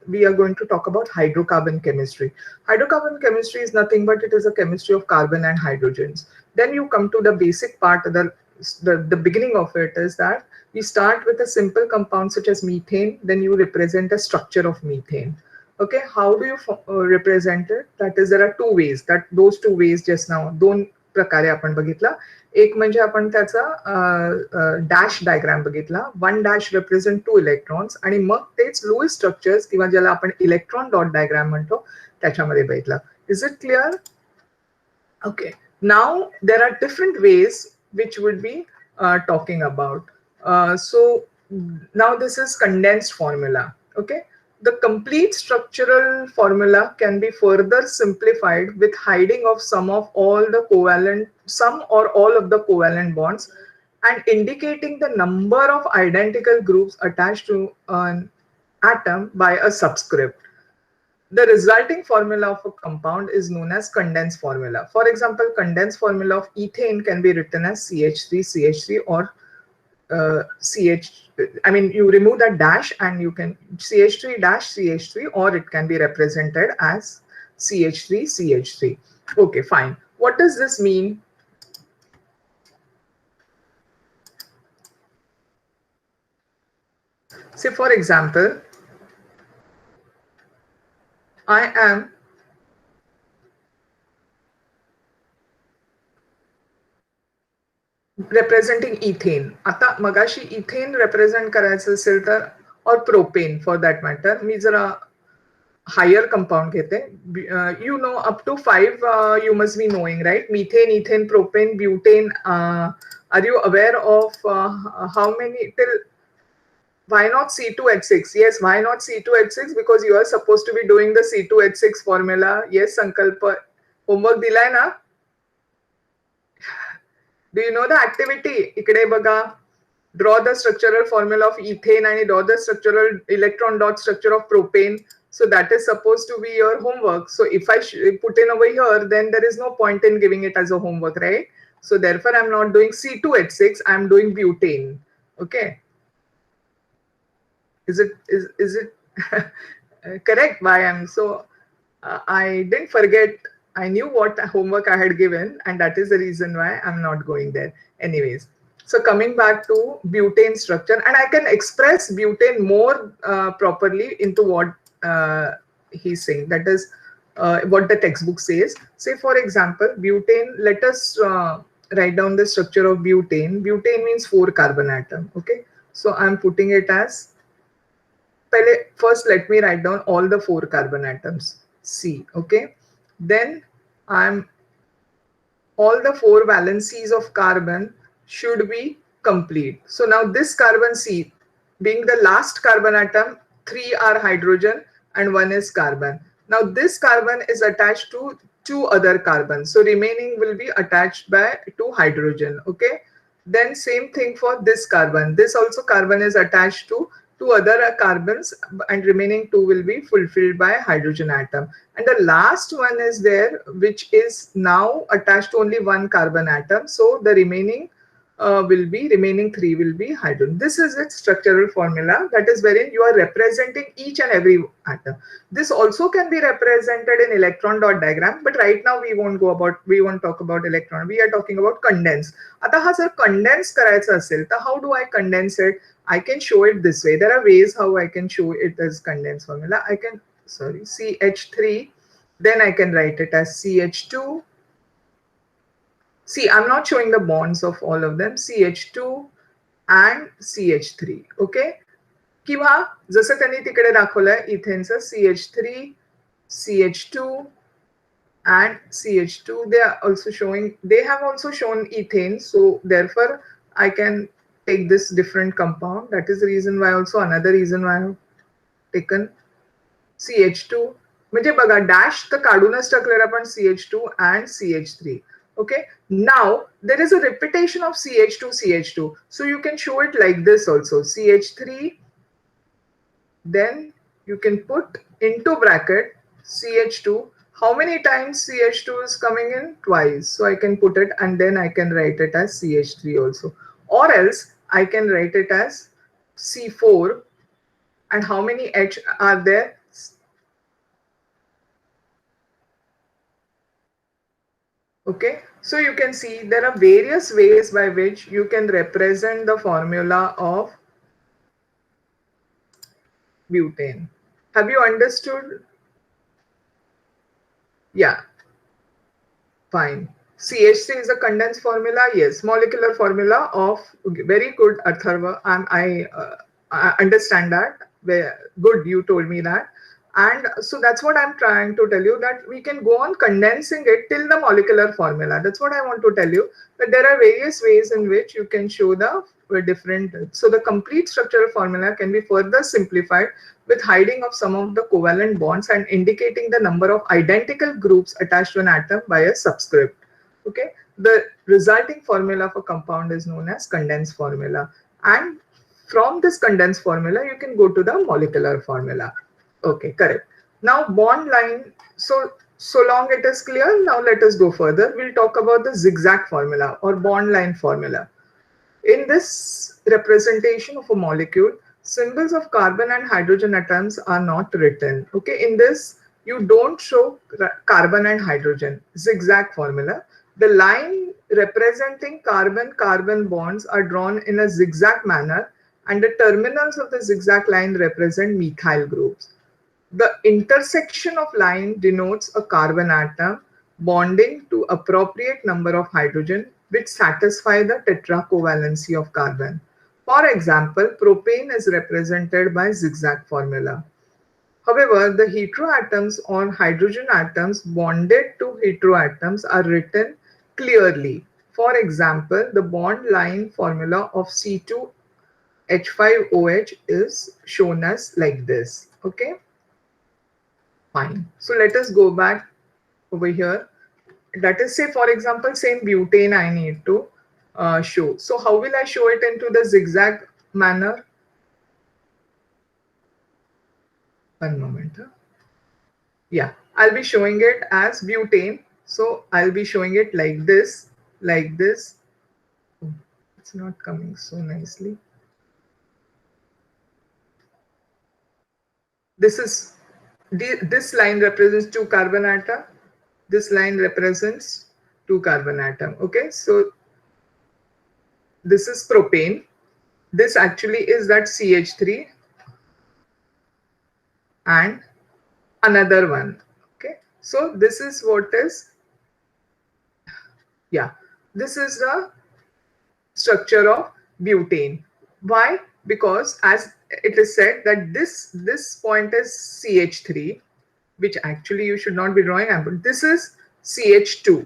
we are going to talk about hydrocarbon chemistry. Hydrocarbon chemistry is nothing but it is a chemistry of carbon and hydrogens. Then you come to the basic part, the beginning of it is that we start with a simple compound such as methane. Then you represent a structure of methane. Okay, how do you represent it? That is, there are two ways. Those two ways just now दोन प्रकारे आपण बघितला. एक म्हणजे आपण त्याचा dash diagram बघितला. One dash represent two electrons आणि मग तेच लुईस स्ट्रक्चर्स किंवा ज्याला आपण इलेक्ट्रॉन डॉट डायग्राम म्हणतो त्याच्यामध्ये बघितला. Is it clear? Okay, now there are different ways which would be talking about. So now this is condensed formula. Okay, the complete structural formula can be further simplified with hiding of some or all of the covalent bonds and indicating the number of identical groups attached to an atom by a subscript. The resulting formula of a compound is known as condensed formula. For example, condensed formula of ethane can be written as CH3 or you remove that dash and you can CH3 or it can be represented as CH3. Okay, fine. What does this mean? Say, for example, I am representing ethane. आता मगाशी ethane represent करायचं असेल तर or propane for that matter, मी जरा higher compound घेते. You know, up to 5 you must be knowing, right? Methane, ethane, propane, butane. Are you aware of how many till? Why not C2H6? Yes, why not C2H6? Because you are supposed to be doing the C2H6 formula. Yes, Sankalp, homework dilay na? Do you know the activity? इकडे बघा. Draw the structural formula of ethane and draw the structural electron dot structure of propane. So that is supposed to be your homework. So if I put in over here, then there is no point in giving it as a homework, right? So therefore, I'm not doing C2H6. I'm doing butane. Okay. Is it correct? Why I'm so? I didn't forget. I knew what homework I had given, and that is the reason why I'm not going there. Anyways, so coming back to butane structure, and I can express butane more properly into what he's saying. That is what the textbook says. Say, for example, butane. Let us write down the structure of butane. Butane means 4 carbon atom. Okay, so I'm putting it as. First, let me write down all the 4 carbon atoms. C. Okay. Then all the 4 valencies of carbon should be complete. So now this carbon C, being the last carbon atom, 3 are hydrogen and 1 is carbon. Now this carbon is attached to 2 other carbons. So remaining will be attached to hydrogen. Okay. Then same thing for this carbon. This also carbon is attached to 2 other carbons and remaining 2 will be fulfilled by hydrogen atom. And the last one is there, which is now attached to only 1 carbon atom. So the remaining 3 will be hydrogen. This is its structural formula. That is wherein you are representing each and every atom. This also can be represented in electron dot diagram, but right now we won't talk about electron. We are talking about condense. आता हा जर condense करायचा असेल तर how do I condense it? I can show it this way. There are ways how I can show it as condensed formula. CH3, then I can write it as CH2. See, I'm not showing the bonds of all of them. CH2 and CH3. Okay. किंवा जसं त्यांनी तिकडे दाखवलंय इथेनचं CH3, CH2 and CH2. They have also shown ethane. So therefore, I can take this different compound. That is the reason why also another reason why I have taken CH2. म्हणजे बघा dash तर काढूनच टाकलेला पण CH2 and CH3. Okay. Now there is a repetition of CH2. So you can show it like this also. CH3. Then you can put into bracket CH2. How many times CH2 is coming in? Twice. So I can put it and then I can write it as CH3 also. Or else I can write it as C4. And how many H are there? Okay, so you can see there are various ways by which you can represent the formula of butane. Have you understood Yeah, fine. CH3 is a condensed formula. Yes, molecular formula of, okay, very good, Atharva. I understand that. Good, you told me that. And so that's what I'm trying to tell you, that we can go on condensing it till the molecular formula. That's what I want to tell you, that there are various ways in which you can show the different. So the complete structural formula can be further simplified with hiding of some of the covalent bonds and indicating the number of identical groups attached to an atom by a subscript. Okay, the resulting formula for compound is known as condensed formula, and from this condensed formula you can go to the molecular formula. Okay, correct. Now bond line. So long it is clear. Now let us go further. We'll talk about the zigzag formula or bond line formula. In this representation of a molecule, symbols of carbon and hydrogen atoms are not written. Okay, in this, you don't show carbon and hydrogen. Zigzag formula. The line representing carbon-carbon bonds are drawn in a zigzag manner, and the terminals of the zigzag line represent methyl groups. The intersection of line denotes a carbon atom bonding to appropriate number of hydrogen which satisfy the tetracovalency of carbon. For example, propane is represented by zigzag formula. However, the heteroatoms or hydrogen atoms bonded to heteroatoms are written clearly. For example, the bond line formula of C2H5OH is shown as like this. Okay. Fine. So let us go back over here. That is, say, for example, same butane I need to show. So how will I show it into the zigzag manner? One moment. Yeah, I'll be showing it as butane. So I'll be showing it like this, like this. Oh, it's not coming so nicely. This line represents two carbon atom. This line represents two carbon atom. Okay, so this is propane. This actually is that CH3 and another one. Okay, so this is what is, yeah, this is the structure of butane. Why? Because as it is said that this point is CH3, which actually you should not be drawing, but this is CH2.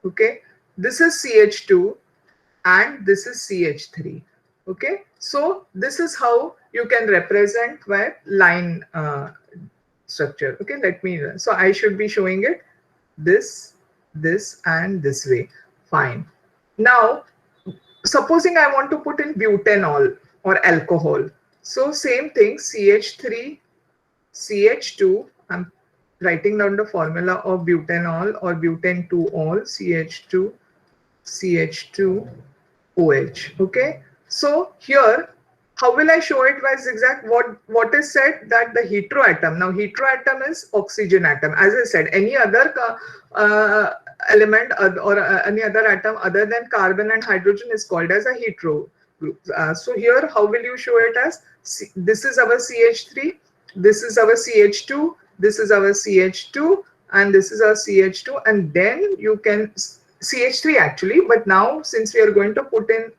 Okay, this is CH2 and this is CH3. Okay, so this is how you can represent by line structure. Okay, let me, so I should be showing it this, this and this way. Fine. Now supposing I want to put in butanol or alcohol, so same thing, CH3 CH2, I'm writing down the formula of butanol or butane 2-ol, CH2 CH2 OH. Okay, so here how will I show it by zigzag? What is said that the heteroatom, now heteroatom is oxygen atom. As I said, any other element or any other atom other than carbon and hydrogen is called as a hetero group. So here how will you show it as, this is our CH3, this is our CH2, this is our CH2 and this is our CH2, and then you can CH3 actually, but now since we are going to put in,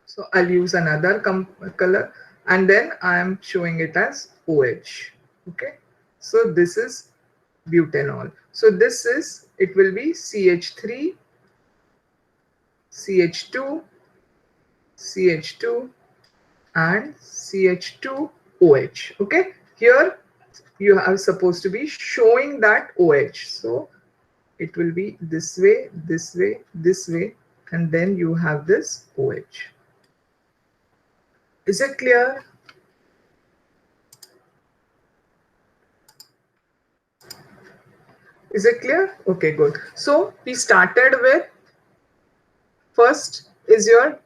so I'll use another color and then I am showing it as OH. Okay, so this is butanol. So this is, it will be CH3, CH2, CH2 and CH2OH. Okay, here you are supposed to be showing that OH. So it will be this way, this way, this way, and then you have this OH. Is it clear? Is it clear? Okay, good. So we started with, first is your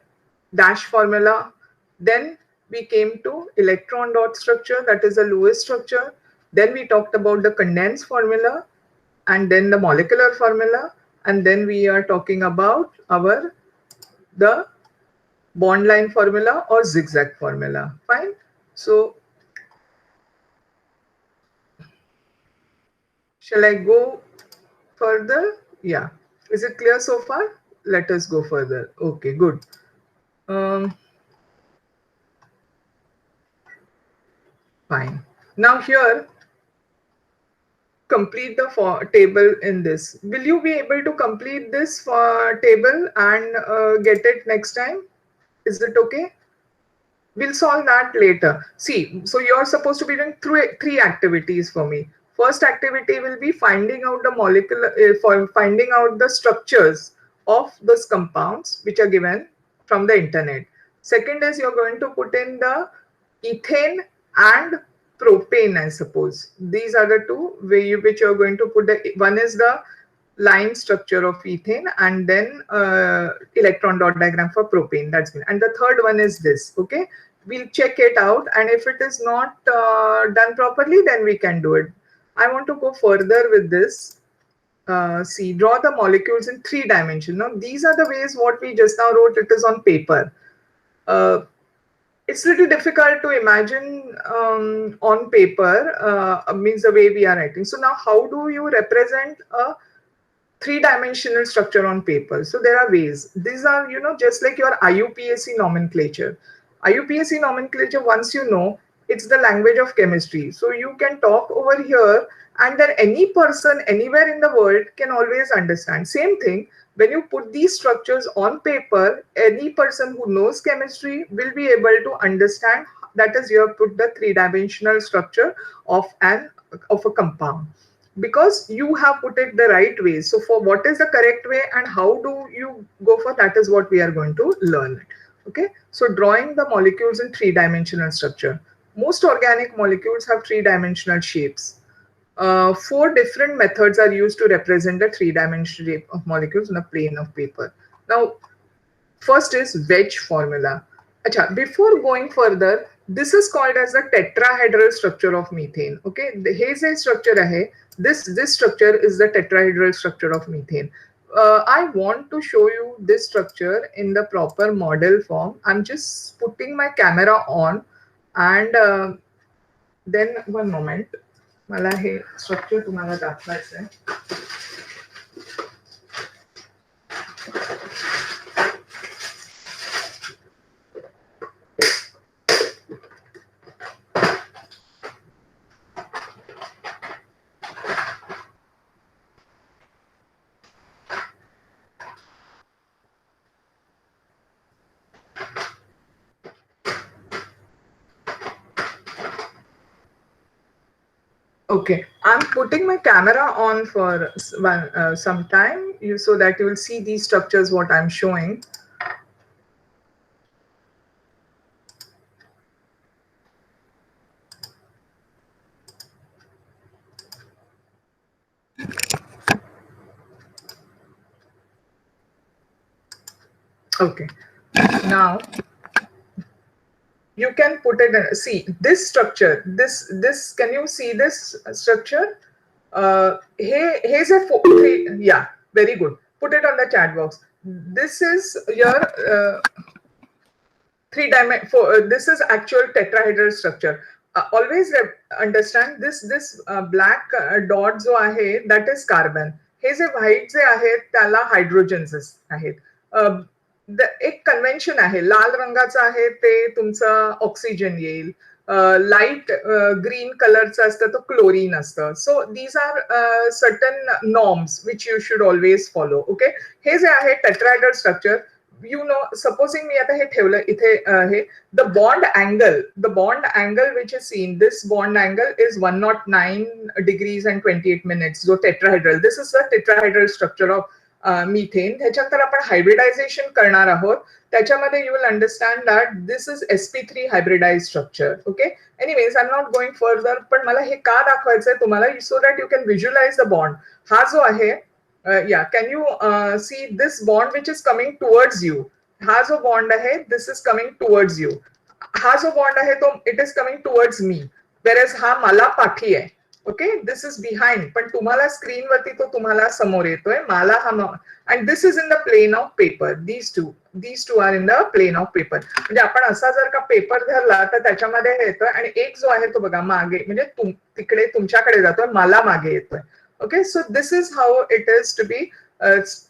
dash formula. Then we came to electron dot structure, that is the Lewis structure. Then we talked about the condensed formula and then the molecular formula. And then we are talking about the bond line formula or zigzag formula. Fine. So Shall I go further? Yeah. Is it clear so far? Let us go further. Okay, good. Fine. Now here, complete the table in this. Will you be able to complete this table and get it next time? Is it okay? We'll solve that later. See, so you're supposed to be doing three activities for me. First activity will be finding out the molecular, for finding out the structures of those compounds which are given from the internet. Second is you're going to put in the ethane and propane, I suppose. These are the two which you're going to put. One is the line structure of ethane and then electron dot diagram for propane. That's it. And the third one is this. Okay, we'll check it out, and if it is not done properly, then we can do it. I want to go further with this. See, draw the molecules in 3 dimensions. Now these are the ways what we just now wrote. It is on paper. It's a little difficult to imagine on paper, means the way we are writing. So now how do you represent a 3-dimensional structure on paper? So there are ways. These are, just like your IUPAC nomenclature. IUPAC nomenclature, once you know, it's the language of chemistry. So you can talk over here and then any person anywhere in the world can always understand. Same thing, when you put these structures on paper, any person who knows chemistry will be able to understand. That is, you have put the 3-dimensional structure of a compound, because you have put it the right way. So for what is the correct way and how do you go for that is what we are going to learn. Okay, so drawing the molecules in 3-dimensional structure. Most organic molecules have 3-dimensional shapes. 4 different methods are used to represent the 3-dimensional shape of molecules on a plane of paper. Now, first is wedge formula. Achha, before going further, this is called as the tetrahedral structure of methane. Okay, hey J structure आहे, this structure is the tetrahedral structure of methane. I want to show you this structure in the proper model form. I'm just putting my camera on, and then one moment. मला हे structure तुम्हाला दाखवायचं आहे. Okay, I'm putting my camera on for some time so that you will see these structures what I'm showing. Okay, now you can put it in, see this structure, this can you see this structure? Here's a yeah, very good, put it on the chat box. This is your 3-dimensional, this is actual tetrahedral structure. Always understand this black dot जो आहे that is carbon. हे जे white जे आहेत त्याला hydrogens आहेत. एक convention आहे, लाल रंगाचं आहे ते तुमचं ऑक्सिजन येईल, लाईट ग्रीन कलरचं असतं तो क्लोरीन असतं. So these are certain norms which you should always follow. Okay, हे जे आहे tetrahedral structure, you know, supposing मी आता हे ठेवलं इथे आहे, the bond angle which is seen, this bond angle is 109 degrees and 28 minutes. जो tetrahedral, this is the tetrahedral structure of methane. त्याच्यानंतर आपण hybridization करणार आहोत. त्याच्यामध्ये you will understand that this is sp3 hybridized structure. Okay, anyways, I'm not going further, पण मला हे का दाखवायचंय तुम्हाला, so that you can visualize the bond. हा जो आहे, yeah, can you see this bond which is coming towards you? हा जो bond आहे, this is coming towards you. हा जो bond आहे तो it is coming towards me, whereas हा मला पाठी आहे. Okay, this is behind, पण तुम्हाला स्क्रीन वरती तो तुम्हाला समोर येतोय, मला हा, and this is in the plane of paper. These two are in the plane of paper. म्हणजे आपण असा जर का पेपर धरला तर त्याच्यामध्ये येतोय, आणि एक जो आहे तो बघा मागे, म्हणजे तिकडे तुमच्याकडे जातोय, मला मागे येतोय. Okay, so this is how it is to be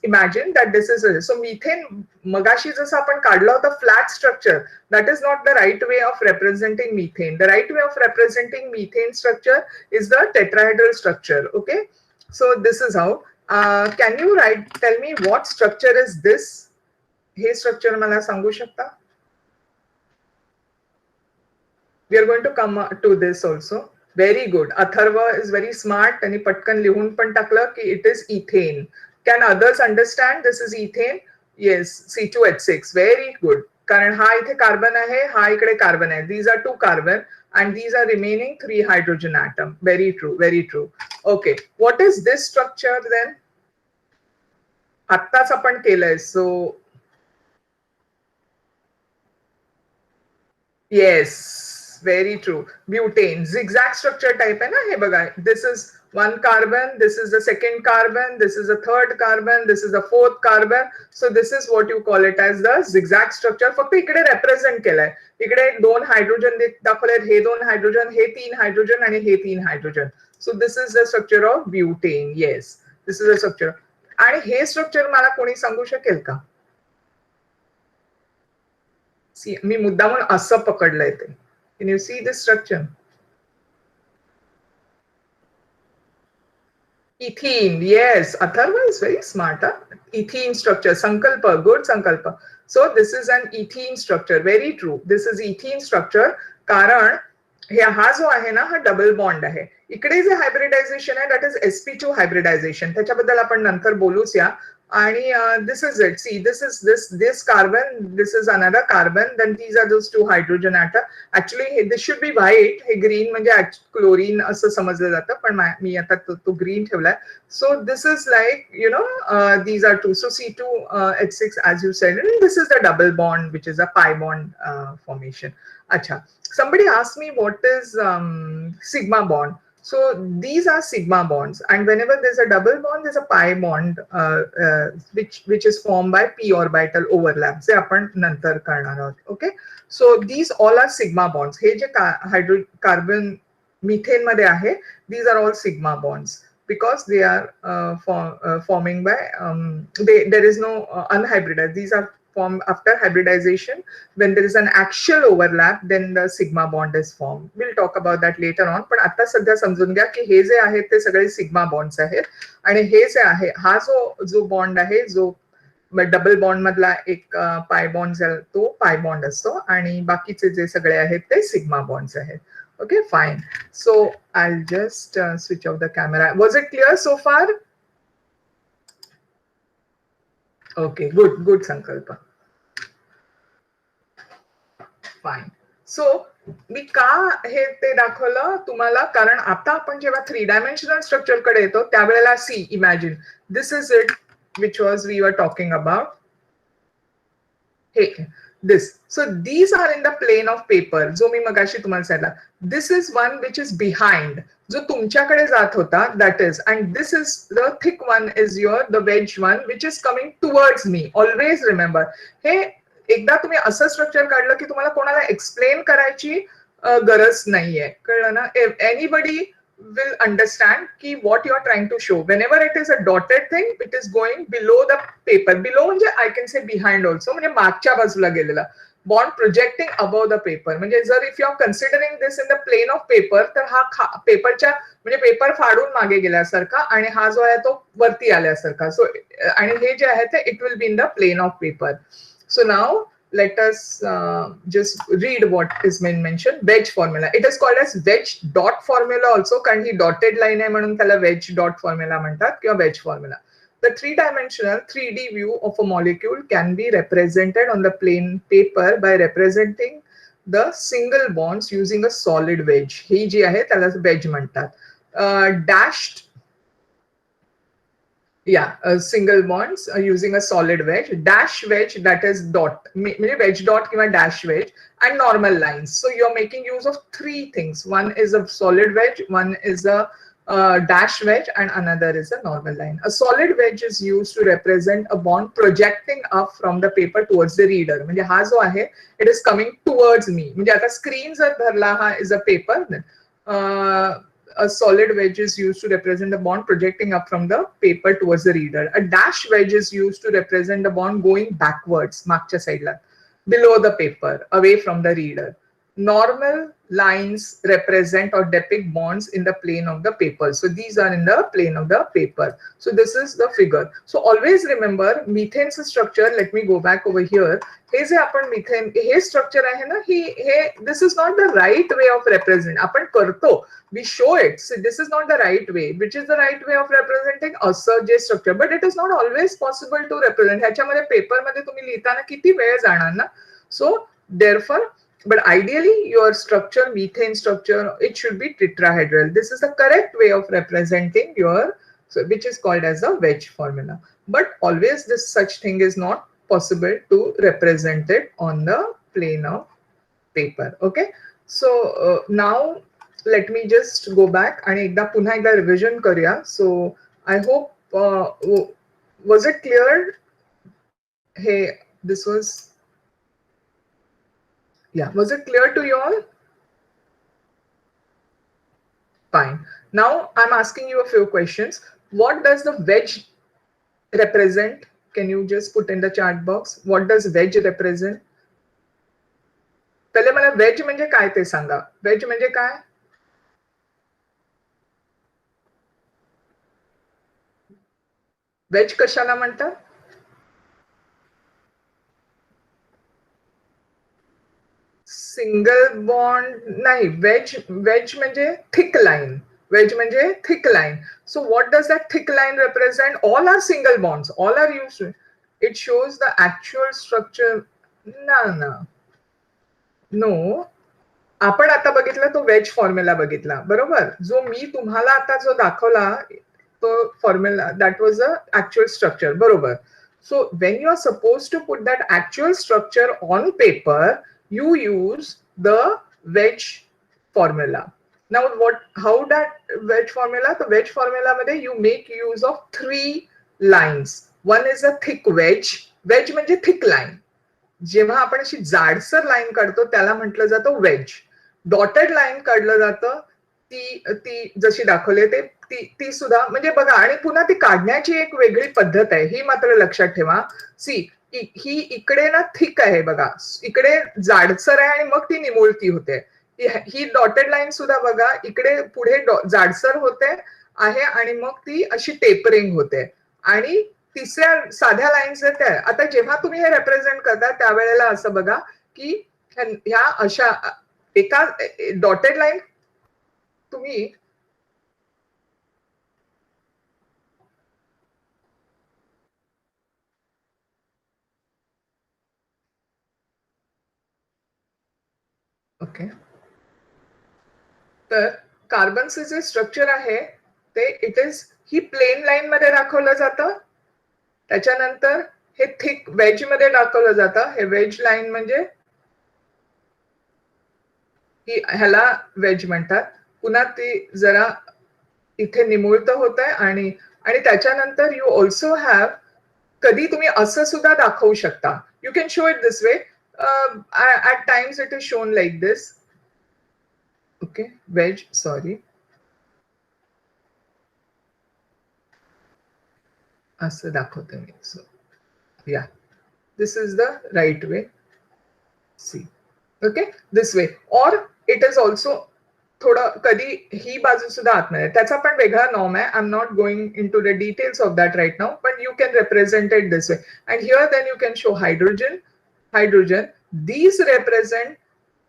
imagine that this is so methane magashi जसं आपण काढलं होतं flat structure, that is not the right way of representing methane. The right way of representing methane structure is the tetrahedral structure. Okay, so this is how can you tell me what structure is this? Hey structure मला सांगू शकता? We are going to come to this also. Very good. Atharva is very smart आणि पटकन लिहून पण टाकलं की it is ethane. Can others understand this is ethane? Yes, C2H6. Very good. कारण हा इथे कार्बन आहे, हा इकडे कार्बन आहे. These are two carbon and these are remaining 3 hydrogen atom. Very true, very true. Okay, what is this structure then? आत्ताच आपण केलंय. So yes, very true. Butane zigzag structure type है ना हे बघा. This is one carbon, this is the second carbon, this is the third carbon, this is the fourth carbon. So this is what you call it as the zigzag structure. फक्त इकडे represent केलंय. इकडे 2 hydrogen दाखवलेत, हे 2 hydrogen, हे 3 hydrogen आणि हे 3 hydrogen. So this is the structure of butane. Yes, this is the structure. आणि हे structure मला कोणी सांगू शकेल का? See, मी मुद्दामून असं पकडलंय ते. Can you see this structure? Ethene, yes. Atharva is very smart. Huh? Ethene structure, sankalpa, good sankalpa. So this is an ethene structure. Very true. This is ethene structure. कारण हा जो आहे ना हा डबल बॉन्ड आहे. इकडे जे hybridisation आहे that is sp2 hybridisation. त्याच्याबद्दल आपण नंतर बोलूच या. आणि this is it. See, this is this carbon, this is another carbon, then these are those 2 hydrogen atom. Actually this should be white. हे green म्हणजे क्लोरीन असं समजलं जातं, पण मी आता तो ग्रीन ठेवलाय. So this is like, you know, these are two. So C2H6 as you said, and this is the double bond which is a pi bond formation. Acha. Somebody asked me what is sigma bond. So these are sigma bonds, and whenever there's a double bond, there's a pi bond which is formed by p orbital overlap. जे आपण नंतर करणार आहोत. Okay, so these all are sigma bonds. हे जे hydrocarbon methane मध्ये आहे, these are all sigma bonds because they are forming by there is no unhybridized. These are formed after hybridization. When there is an axial overlap, then the sigma bond is formed. We'll talk about that later on. पण आता सध्या समजून घ्या की हे जे आहेत ते सगळे sigma bonds आहेत आणि हे जे आहे हा जो बॉन्ड आहे जो डबल बॉन्ड मधला एक पाय बॉन्ड तो पाय बॉन्ड असतो आणि बाकीचे जे सगळे आहेत ते सिग्मा बॉन्ड्स आहेत. Okay, fine. So I'll just switch off the camera. Was it clear so far? Okay, good Sankalpa. Fine. So मी का हे ते दाखवलं तुम्हाला कारण आता आपण जेव्हा 3 dimensional structure कडे येतो त्यावेळेला see, imagine this is it which was we were talking about. Hey, this. So these are in the plane of paper. जो मी मगाशी तुम्हाला सांगितला. This is one which is behind. जो तुमच्याकडे जात होता that is, and this is the thick one is the wedge one which is coming towards me. Always remember. हे एकदा तुम्ही असं स्ट्रक्चर काढलं की तुम्हाला कोणाला एक्सप्लेन करायची गरज नाहीये. कळलं ना? Anybody will understand ki what you are trying to show. Whenever it is a dotted thing, it is going below the paper. Below म्हणजे I can say behind also. म्हणजे मागच्या बाजूला गेलेला. Bond projecting above the paper. म्हणजे जर if you are considering this in the plane of paper, तर हा पेपरच्या म्हणजे पेपर फाडून मागे गेल्यासारखा आणि हा जो आहे तो वरती आल्यासारखा. So आणि हे जे आहे ते it will be in the plane of paper. So now let us just read what is mentioned. Wedge formula. It is called as wedge dot formula also. कारण ही dotted line आहे म्हणून त्याला wedge dot formula म्हणतात किंवा wedge formula. The 3-dimensional 3D view of a molecule can be represented on the plain paper by representing the single bonds using a solid wedge. ही जी आहे त्याला wedge म्हणतात. Dashed single bonds using a solid wedge, dash wedge that is dot, wedge dot किंवा dash wedge, and normal lines. So you're making use of 3 things. One is a solid wedge, one is a dash wedge, and another is a normal line. A solid wedge is used to represent a bond projecting up from the paper towards the reader. म्हणजे हा जो आहे it is coming towards me. म्हणजे आता screen जर धरला हा is a paper, a solid wedge is used to represent the bond projecting up from the paper towards the reader. A dash wedge is used to represent the bond going backwards, मागच्या साईडला, below the paper, away from the reader. Normal lines represent or depict bonds in the plane of the paper. So these are in the plane of the paper. So this is the figure. So always remember methane's structure. Let me go back over here. हे जे आपण methane हे structure आहे ना, हे this is not the right way of represent. आपण करतो, we show it. So this is not the right way. Which is the right way of representing असं जे structure? But it is not always possible to represent. ह्याच्यामध्ये paper मध्ये तुम्ही लिहिताना किती वेळ जाणार ना? So therefore, but ideally your structure, methane structure, it should be tetrahedral. This is the correct way of representing your, so which is called as the wedge formula. But always this such thing is not possible to represent it on the plane of paper. Okay, so now let me just go back and एकदा पुन्हा एकदा revision करूया. So I hope was it clear? Hey, this was, yeah, was it clear to you all? Fine. Now I'm asking you a few questions. What does the wedge represent? Can you just put in the chat box? What does wedge represent? पहिले मला wedge म्हणजे काय ते सांगा. Wedge म्हणजे काय? Wedge कशाला म्हणतात? Single bond नाही. वेज म्हणजे थिक लाईन. Wedge म्हणजे thick line. So what does that thick line represent? All are single bonds. All are used to. It shows the actual structure. No. आपण आता बघितला तो वेज फॉर्म्युला बघितला, बरोबर? जो मी तुम्हाला आता जो दाखवला तो formula, that was a actual structure, बरोबर? So when you are supposed to put that actual structure on paper, you use the wedge formula. Now how that wedge formula? The wedge formula मध्ये you make use of 3 lines. One is a thick wedge. Wedge म्हणजे thick line. जेव्हा आपण अशी जाडसर line काढतो त्याला म्हटलं जातं वेज. डॉटेड लाईन काढलं जातं ती जशी दाखवली ते ती सुद्धा म्हणजे बघा. आणि पुन्हा ती काढण्याची एक वेगळी पद्धत आहे, ही मात्र लक्षात ठेवा. सी ही इकडे ना थिक आहे बघा, इकडे जाडसर आहे आणि मग ती निमुळती होते. ही डॉटेड लाईन सुद्धा बघा, इकडे पुढे जाडसर होते आहे आणि मग ती अशी टेपरिंग होते. आणि तिसऱ्या साध्या लाईन्स आहेत त्या. आता जेव्हा तुम्ही हे रिप्रेझेंट करता त्यावेळेला असं बघा की ह्या अशा एका डॉटेड लाईन तुम्ही ओके. तर कार्बनचं जे स्ट्रक्चर आहे ते इट इज ही प्लेन लाईन मध्ये दाखवलं जातं. त्याच्यानंतर हे थिक वेज मध्ये दाखवलं जातं. हे वेज लाईन म्हणजे ह्याला वेज म्हणतात. पुन्हा ती जरा इथे निमुळत होत आहे आणि त्याच्यानंतर यू ऑल्सो हॅव, कधी तुम्ही असं सुद्धा दाखवू शकता. You can show it this way. At times it is shown like this. Okay, ways, sorry, असं दाखवते मी. So yeah, this is the right way. See, okay, this way. और इट इज ऑल्सो थोडं कधी ही बाजू सुद्धा आतमध्ये, त्याचा पण वेगळा नॉर्म आहे. I am not going into the details of that right now, but you can represent it this way. And here then you can show hydrogen. These represent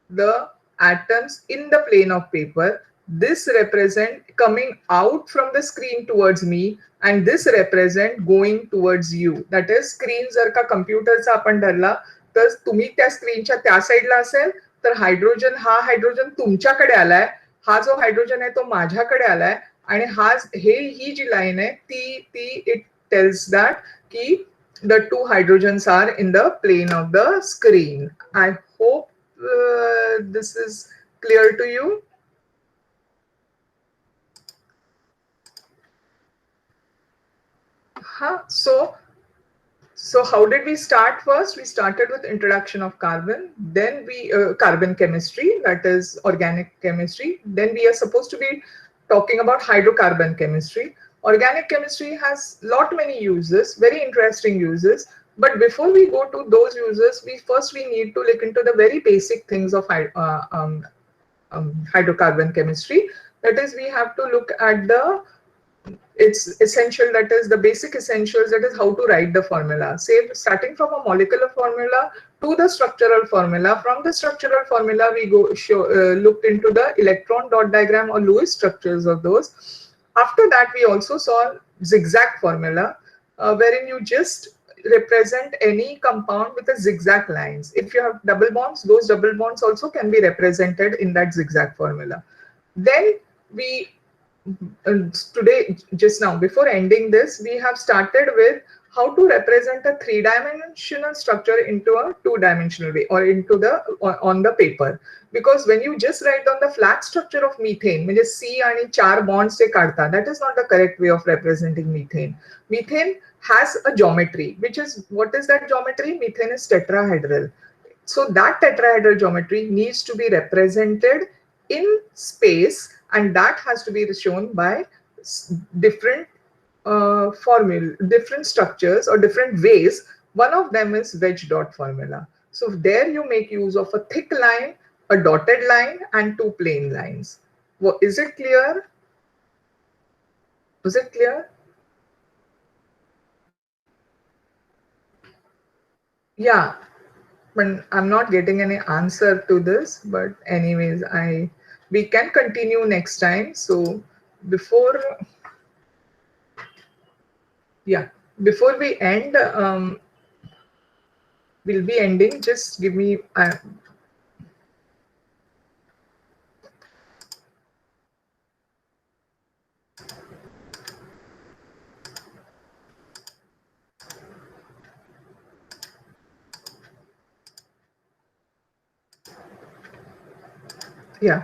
the atoms in the plane of paper. This represent coming out from the screen towards me, and this represent going towards you. That is, screen जर का कम्प्युटरचा आपण धरला तर तुम्ही त्या स्क्रीनच्या त्या साईडला असेल तर हायड्रोजन, हा हायड्रोजन तुमच्याकडे आलाय, हा जो हायड्रोजन आहे तो माझ्याकडे आलाय. आणि ही जी लाईन आहे ती इट टेल्स दॅट की the two hydrogens are in the plane of the screen. I hope this is clear to you. So how did we start? First we started with introduction of carbon, then we carbon chemistry, that is organic chemistry. Then we are supposed to be talking about hydrocarbon chemistry. Organic chemistry has lot many uses, very interesting uses. But before we go to those uses, we need to look into the very basic things of hydrocarbon chemistry. That is, we have to look at the it's essential, that is the basic essentials, that is how to write the formula. Say, starting from a molecular formula to the structural formula. From the structural formula, we looked into the electron dot diagram or Lewis structures of those. After that, we also saw zigzag formula, wherein you just represent any compound with a zigzag lines. If you have double bonds, those double bonds also can be represented in that zigzag formula. Then we today, just now, before ending this, we have started with how to represent a three-dimensional structure into a two-dimensional way, or into the on the paper. Because when you just write on the flat structure of methane, which is C and 4 bonds se karta, that is not the correct way of representing methane. Methane has a geometry, which is, what is that geometry? Methane is tetrahedral. So that tetrahedral geometry needs to be represented in space, and that has to be shown by different different structures or different ways. One of them is wedge dot formula. So there you make use of a thick line, a dotted line, and two plain lines. Well, is it clear? Was it clear? Yeah, but I'm not getting any answer to this. But anyways, we can continue next time. So before we end, we'll be ending. Just give me yeah.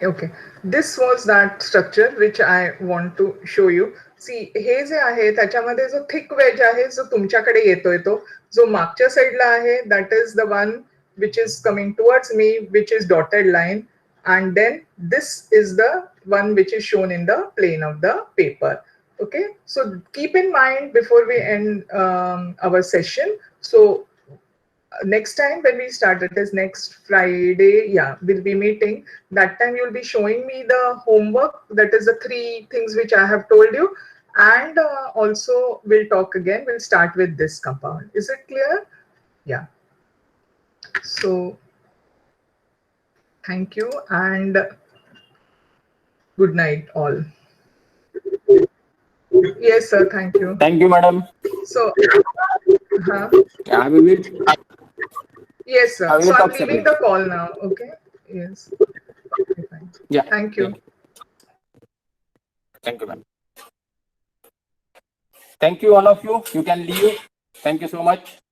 Okay, this was that structure which I want to show you. See, हे जे आहे त्याच्यामध्ये जो thick veg आहे जो तुमच्याकडे येतोय तो जो मागच्या साइडला आहे, that is the one which is coming towards me, which is dotted line, and then this is the one which is shown in the plane of the paper. Okay, so keep in mind before we end our session. So next time when we start, it is next Friday, yeah, we'll be meeting. That time you'll be showing me the homework, that is the 3 things which I have told you, and also we'll talk again. We'll start with this compound. Is it clear? Yeah. So thank you and good night all. Yes sir, thank you. Thank you, madam. So I will. Yes sir, so I'm leaving the call now. Okay, yes. Okay, fine. Yeah, thank you. Thank you, ma'am. Thank you all of you. You can leave. Thank you so much.